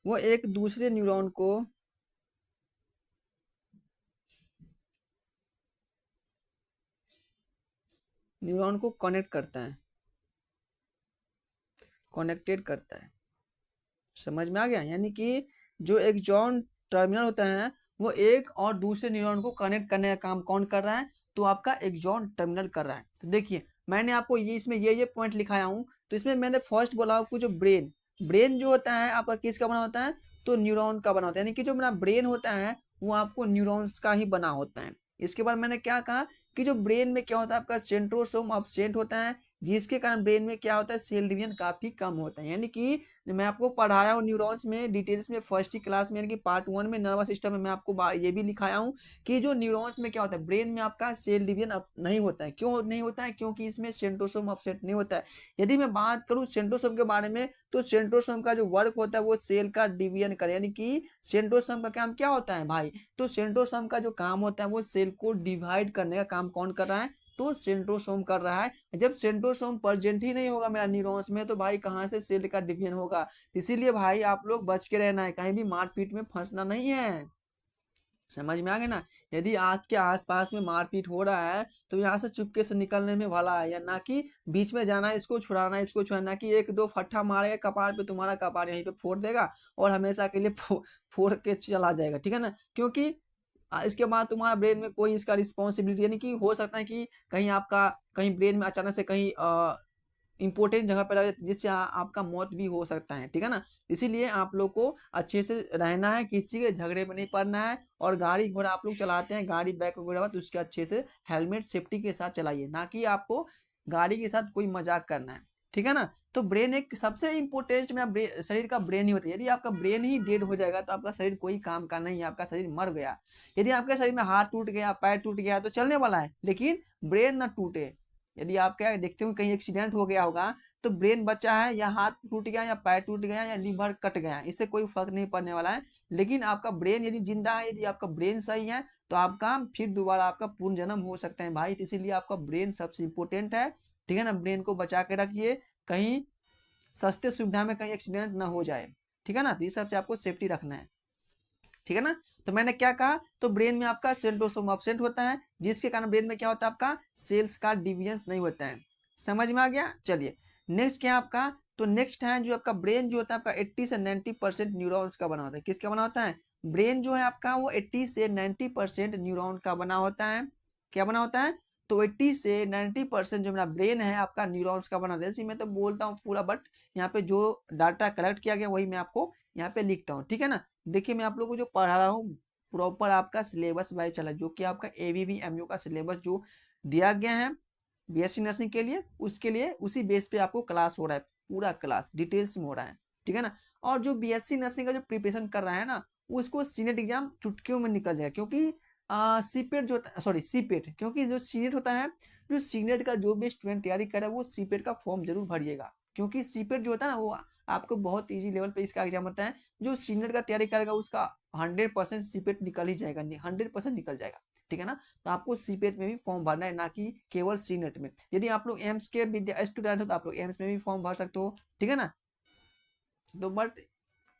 वो एक दूसरे न्यूरॉन को कनेक्ट करता है, कनेक्टेड करता है। समझ में आ गया? यानी कि जो एक जॉन टर्मिनल होता है वो एक और दूसरे न्यूरॉन को कनेक्ट करने का काम कौन कर रहा है? तो आपका एक जॉन टर्मिनल कर रहा है। तो देखिए, मैंने आपको ये इसमें ये पॉइंट लिखाया हूँ। तो इसमें मैंने फर्स्ट बोला आपको, जो ब्रेन, ब्रेन जो होता है आपका किसका बना होता है? तो न्यूरॉन का बना होता है। यानी कि जो मेरा ब्रेन होता है वो आपको न्यूरॉन्स का ही बना होता है। इसके बाद मैंने क्या कहा कि जो ब्रेन में क्या होता है, आपका सेंट्रोसोम एब्सेंट होता है, जिसके कारण ब्रेन में क्या होता है, सेल डिवीजन काफी कम होता है। यानी कि मैं आपको पढ़ाया हूँ न्यूरॉन्स में डिटेल्स में फर्स्ट ही क्लास में, यानी कि पार्ट 1 में नर्वस सिस्टम में मैं आपको ये भी लिखाया हूँ कि जो न्यूरॉन्स में क्या होता है, ब्रेन में आपका सेल डिवीजन नहीं होता है। क्यों नहीं होता है? क्योंकि इसमें सेंट्रोसोम अपसेट नहीं होता है। यदि मैं बात करूँ सेंट्रोसोम के बारे में, तो सेंट्रोसोम का जो वर्क होता है वो सेल का डिवीजन करे। यानी कि सेंट्रोसोम का काम क्या होता है भाई? तो सेंट्रोसोम का जो काम होता है वो सेल को डिवाइड करने का काम कौन कर रहा है? तो सेंट्रोसोम कर रहा है। जब सेंट्रोसोम प्रेजेंट ही नहीं होगा मेरा न्यूरॉन्स में, तो भाई कहाँ से सेल का डिवीजन होगा? इसीलिए भाई आप लोग बच के रहना है, कहीं भी मारपीट में फंसना नहीं है। समझ में आ गया ना? यदि आपके आसपास में मारपीट हो रहा है तो यहाँ से चुपके से निकलने में भला है, या ना कि बीच में जाना है, इसको छुड़ाना है, इसको छुड़ाना, कि एक दो फट्टा मारेगा कपार पे, तुम्हारा कपार यहीं पे फोड़ देगा और हमेशा के लिए फोड़ के चला जाएगा। ठीक है ना? क्योंकि इसके बाद तुम्हारा ब्रेन में कोई इसका रिस्पॉन्सिबिलिटी, यानी कि हो सकता है कि कहीं आपका, कहीं ब्रेन में अचानक से कहीं इंपॉर्टेंट जगह पे लग जाए, जिससे आपका मौत भी हो सकता है। ठीक है ना? इसीलिए आप लोग को अच्छे से रहना है, किसी के झगड़े में नहीं पड़ना है। और गाड़ी घोड़ा आप लोग चलाते हैं, गाड़ी बैक वगैरह, तो उसके अच्छे से हेलमेट सेफ्टी के साथ चलाइए, ना कि आपको गाड़ी के साथ कोई मजाक करना है। ठीक है ना? तो ब्रेन एक सबसे इंपॉर्टेंट मेरा शरीर का ब्रेन ही होता है। यदि आपका ब्रेन ही डेड हो जाएगा तो आपका शरीर कोई काम का नहीं है, आपका शरीर मर गया। यदि आपके शरीर में हाथ टूट गया, पैर टूट गया, तो चलने वाला है, लेकिन ब्रेन ना टूटे। यदि आप क्या देखते हो कहीं एक्सीडेंट हो गया होगा, तो ब्रेन बचा है, या हाथ टूट गया, या पैर टूट गया, या लीवर कट गया, इससे कोई फर्क नहीं पड़ने वाला है। लेकिन आपका ब्रेन यदि जिंदा है, यदि आपका ब्रेन सही है, तो आपका फिर दोबारा आपका पूर्ण जन्म हो सकता है भाई। तो इसीलिए आपका ब्रेन सबसे इंपॉर्टेंट है। ठीक है ना? ब्रेन को बचा के रखिए, कहीं सस्ते सुविधा में कहीं एक्सीडेंट ना हो जाए। ठीक है ना? तो इस सबसे आपको सेफ्टी रखना है। ठीक है ना? तो मैंने क्या कहा, तो ब्रेन में आपका सेंट्रोसोम एब्सेंट होता है, जिसके कारण ब्रेन में क्या होता है, आपका सेल्स का डिवीजन नहीं होता है। समझ में आ गया? चलिए, नेक्स्ट क्या है आपका, तो नेक्स्ट है जो आपका ब्रेन जो होता है आपका 80 से 90% न्यूरॉन्स का बना होता है। किसका बना होता है? ब्रेन जो है आपका वो 80 से 90% न्यूरॉन का बना होता है। क्या बना होता है? तो 80 से 90% जो मेरा ब्रेन है आपका न्यूरॉन्स का बना होता है। जैसे मैं तो बोलता हूँ पूरा, बट यहाँ पे जो डाटा कलेक्ट किया गया वही मैं आपको यहाँ पे लिखता हूँ। ठीक है ना? देखिए, मैं आप लोगों को जो पढ़ा रहा हूँ प्रॉपर आपका सिलेबस वाइज चला, जो कि आपका एबीबी एमयू का सिलेबस जो दिया गया है बीएससी नर्सिंग के लिए, उसके लिए उसी बेस पे आपको क्लास हो रहा है, पूरा क्लास डिटेल्स में हो रहा है। ठीक है ना? और जो बीएससी नर्सिंग का जो प्रिपरेशन कर रहा है ना, उसको सीनेट एग्जाम चुटकियों में निकल जाए, क्योंकि सीपेट जो सॉरी सीपेट, क्योंकि जो सीनेट होता है, जो सीनेट का जो भी स्टूडेंट तैयारी कर रहा है वो सीपेट का फॉर्म जरूर भरिएगा। क्योंकि सीपेट जो होता है ना, वो आपको बहुत ईजी लेवल पे इसका एग्जाम होता है। जो सीनियर का तैयारी करेगा उसका 100% सीपेट निकल ही जाएगा, 100% निकल जाएगा। ठीक है ना? तो आपको सीपेट में भी फॉर्म भरना है, ना कि केवल सीनेट में। यदि आप लोग एम्स के विद्या स्टूडेंट हो तो आप लोग एम्स में भी फॉर्म भर सकते हो। ठीक है ना? तो बट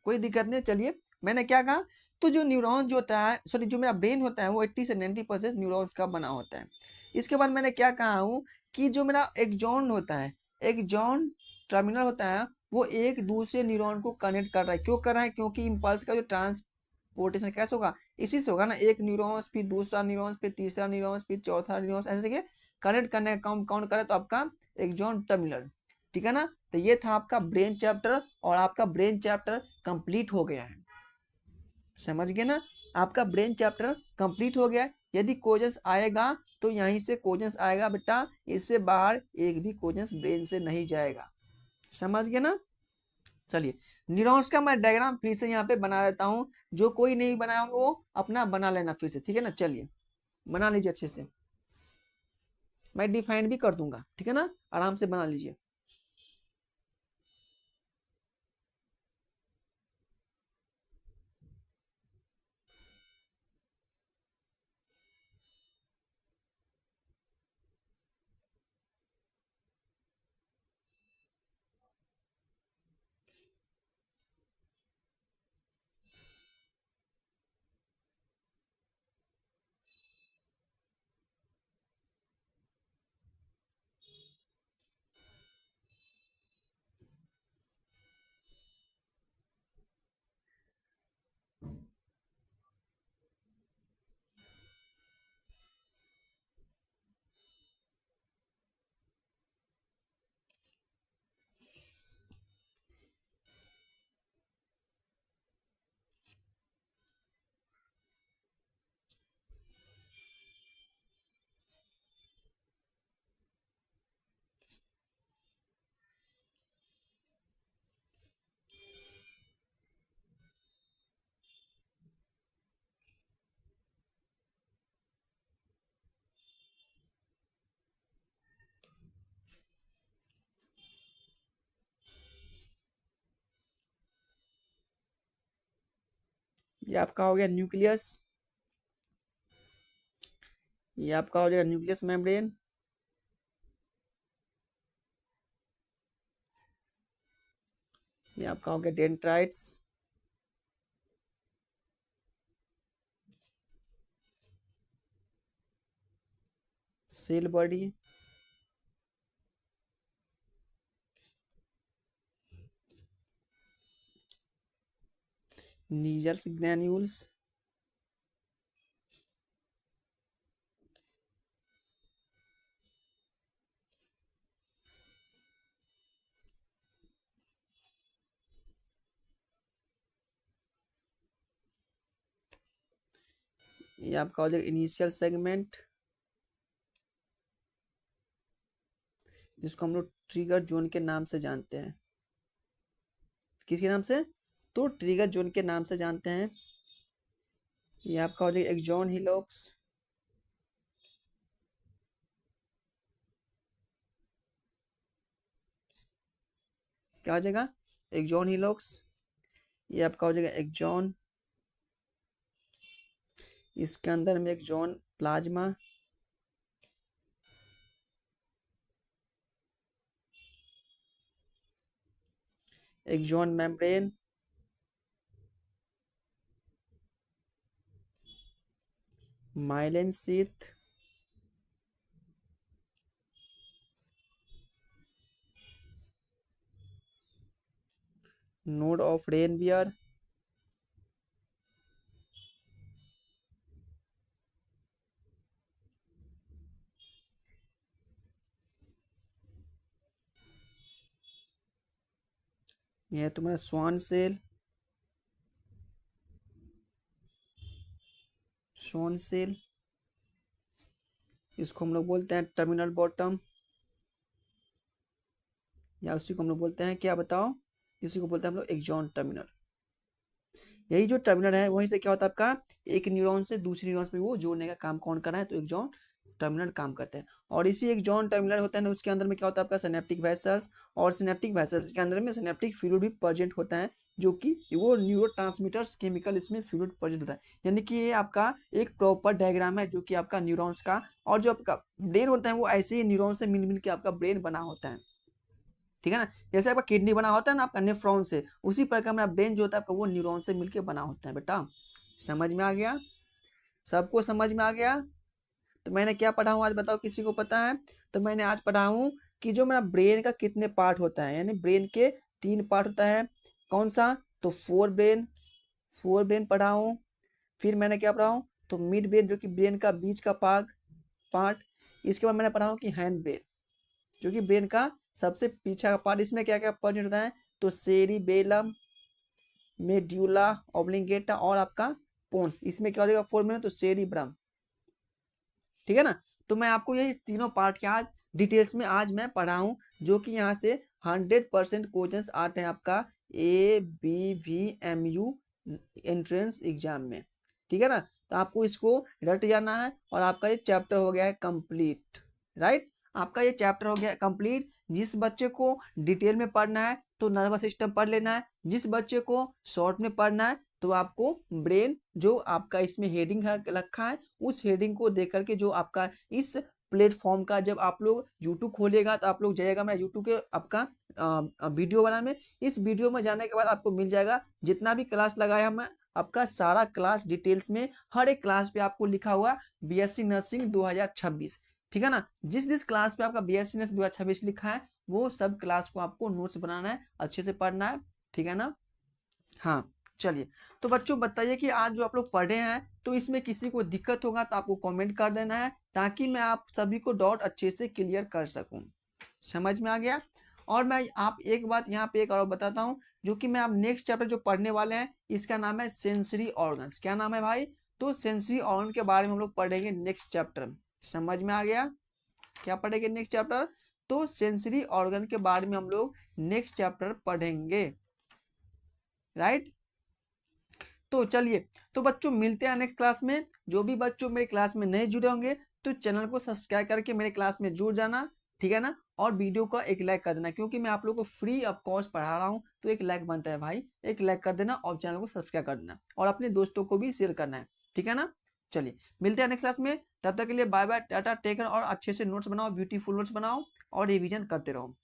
कोई दिक्कत नहीं। चलिए, मैंने क्या कहा, तो जो न्यूरॉन जो होता है, सॉरी जो मेरा ब्रेन होता है वो 80 से 90% न्यूरॉन्स का बना होता है। इसके बाद मैंने क्या कहा हूँ कि जो मेरा एक जॉन होता है, एक जॉन टर्मिनल होता है, वो एक दूसरे न्यूरॉन को कनेक्ट कर रहा है। क्यों कर रहा है? क्योंकि इम्पल्स का जो ट्रांसपोर्टेशन कैसे होगा, इसी से होगा ना, एक न्यूरॉन्स फिर दूसरा न्यूरॉन्स फिर तीसरा न्यूरॉन्स फिर चौथा न्यूरॉन्स, ऐसे करके कनेक्ट करने का काम कौन करे? तो आपका एक जॉन टर्मिनल। ठीक है ना? तो ये था आपका ब्रेन चैप्टर, और आपका ब्रेन चैप्टर कंप्लीट हो गया है। समझ गए ना? आपका ब्रेन चैप्टर कंप्लीट हो गया। यदि क्वेश्चंस आएगा तो यहीं से क्वेश्चंस आएगा बेटा, इससे बाहर एक भी क्वेश्चंस ब्रेन से नहीं जाएगा। समझ गए ना? चलिए, न्यूरॉन्स का मैं डायग्राम फिर से यहाँ पे बना देता हूँ, जो कोई नहीं बनाया होगा वो अपना बना लेना फिर से, ठीक है ना। चलिए बना लीजिए अच्छे से, मैं डिफाइन भी कर दूंगा, ठीक है ना, आराम से बना लीजिए। ये आपका हो गया न्यूक्लियस, ये आपका हो जाएगा न्यूक्लियस मेम्ब्रेन, ये आपका हो गया डेंड्राइट्स, सेल बॉडी, नीजर्स ग्रैन्यूल्स, ये आपका हो जाएगा इनिशियल सेगमेंट, जिसको हम लोग ट्रिगर जोन के नाम से जानते हैं। किसके नाम से? तो ट्रिगर जोन के नाम से जानते हैं। ये आपका हो जाएगा एक्सॉन हिलोक्स, क्या हो जाएगा? Axon hillocks. ये आपका हो जाएगा एक्सॉन, इसके अंदर में axon plasma, axon membrane, myelin sheath, node of Ranvier, ये है तुम्हारा स्वान सेल, स्वान सेल, इसको हम लोग बोलते हैं टर्मिनल बॉटम, या उसी को हम लोग बोलते हैं क्या बताओ? इसी को बोलते हैं हम लोग एक्सॉन टर्मिनल। यही जो टर्मिनल है वहीं से क्या होता है आपका, एक न्यूरॉन से दूसरे न्यूरॉन में वो जोड़ने का काम कौन कर रहा है? तो एक्सॉन टर्मिनल काम करते हैं। और इसी एक्सॉन टर्मिनल होता है ना, उसके अंदर में क्या होता है आपका सिनेप्टिक वेसल्स, और सिनेप्टिक वेसल्स के अंदर में सिनेप्टिक फ्लूइड भी प्रेजेंट होता है, जो कि वो न्यूरोट्रांसमीटर्स केमिकल इसमें फ्लूइड प्रेजेंट होता है। यानी कि ये आपका एक प्रॉपर डायग्राम है जो कि आपका न्यूरॉन्स का, और जो आपका ब्रेन होता है वो ऐसे ही न्यूरॉन से मिल मिल के आपका ब्रेन बना होता है, ठीक है ना। जैसे आपका किडनी बना होता है ना आपका नेफ्रॉन से, उसी प्रकार मेरा ब्रेन जो होता है आपका वो न्यूरॉन से मिलके बना होता है। बेटा समझ में आ गया? सबको समझ में आ गया? तो मैंने क्या पढ़ा हूँ आज बताओ, किसी को पता है? तो मैंने आज पढ़ा हूँ कि जो मेरा ब्रेन का कितने पार्ट होता है, यानी ब्रेन के 3 पार्ट होता है। कौन सा? तो फोर ब्रेन पढ़ा हूँ। फिर मैंने क्या पढ़ा हूँ? तो मिड ब्रेन, जो कि ब्रेन का बीच का पार्ट। इसके बाद मैंने पढ़ा हूँ कि हैंड ब्रेन, जो कि ब्रेन का सबसे पीछा का पार्ट। इसमें क्या क्या प्रेजेंट होता है? तो सेरिबेलम, मेड्यूला ऑब्लिंगेटा और आपका पोन्स। इसमें क्या हो जाएगा? फोर में तो सेरिब्रम, ठीक है ना। तो मैं आपको ये तीनों पार्ट के आज डिटेल्स में आज मैं पढ़ा हूँ, जो कि यहाँ से 100% क्वेश्चन आते हैं आपका ABVMU एंट्रेंस एग्जाम में, ठीक है ना। तो आपको इसको रट जाना है और आपका ये चैप्टर हो गया है कंप्लीट, राइट। आपका ये चैप्टर हो गया कंप्लीट। जिस बच्चे को डिटेल में पढ़ना है तो नर्वस सिस्टम पढ़ लेना है, जिस बच्चे को शॉर्ट में पढ़ना है तो आपको ब्रेन, जो आपका इसमें हेडिंग रखा है उस हेडिंग को देख करके, जो आपका इस प्लेटफॉर्म का, जब आप लोग यूट्यूब खोलिएगा तो आप लोग जाइएगा मेरा यूट्यूब के आपका वीडियो बना में, इस वीडियो में जाने के बाद आपको मिल जाएगा जितना भी क्लास लगाया मैं, आपका सारा क्लास डिटेल्स में, हर एक क्लास पे आपको लिखा हुआ बीएससी नर्सिंग 2026, ठीक है ना। जिस जिस क्लास पे आपका बीएससी नर्सिंग 2026 लिखा है वो सब क्लास को आपको नोट्स बनाना है, अच्छे से पढ़ना है, ठीक है ना। हाँ, चलिए। तो बच्चों बताइए कि आज जो आप लोग पढ़े हैं तो इसमें किसी को दिक्कत होगा तो आपको कमेंट कर देना है, ताकि मैं आप सभी को डाउट अच्छे से क्लियर कर सकूं। समझ में आ गया। और मैं आप एक बात यहाँ पे एक और बताता हूँ, जो कि मैं आप नेक्स्ट चैप्टर जो पढ़ने वाले हैं इसका नाम है सेंसरी ऑर्गन्स। क्या नाम है भाई? तो सेंसरी ऑर्गन के बारे में हम लोग पढ़ेंगे नेक्स्ट चैप्टर में। समझ में आ गया? क्या पढ़ेंगे नेक्स्ट चैप्टर? तो सेंसरी ऑर्गन के बारे में हम लोग नेक्स्ट चैप्टर पढ़ेंगे, राइट। तो चलिए, तो बच्चों मिलते हैं नेक्स्ट क्लास में। जो भी बच्चों मेरे क्लास में नहीं जुड़े होंगे तो चैनल को सब्सक्राइब करके मेरे क्लास में जुड़ जाना, ठीक है ना। और वीडियो का एक लाइक कर देना, क्योंकि मैं आप लोगों को फ्री ऑफ कॉस्ट पढ़ा रहा हूँ तो एक लाइक बनता है भाई। एक लाइक कर देना और चैनल को सब्सक्राइब कर देना और अपने दोस्तों को भी शेयर करना है, ठीक है ना। चलिए, मिलते हैं नेक्स्ट क्लास में। तब तक के लिए bye bye, tata, take care. और अच्छे से नोट्स बनाओ, ब्यूटीफुल नोट्स बनाओ और रिविजन करते रहो।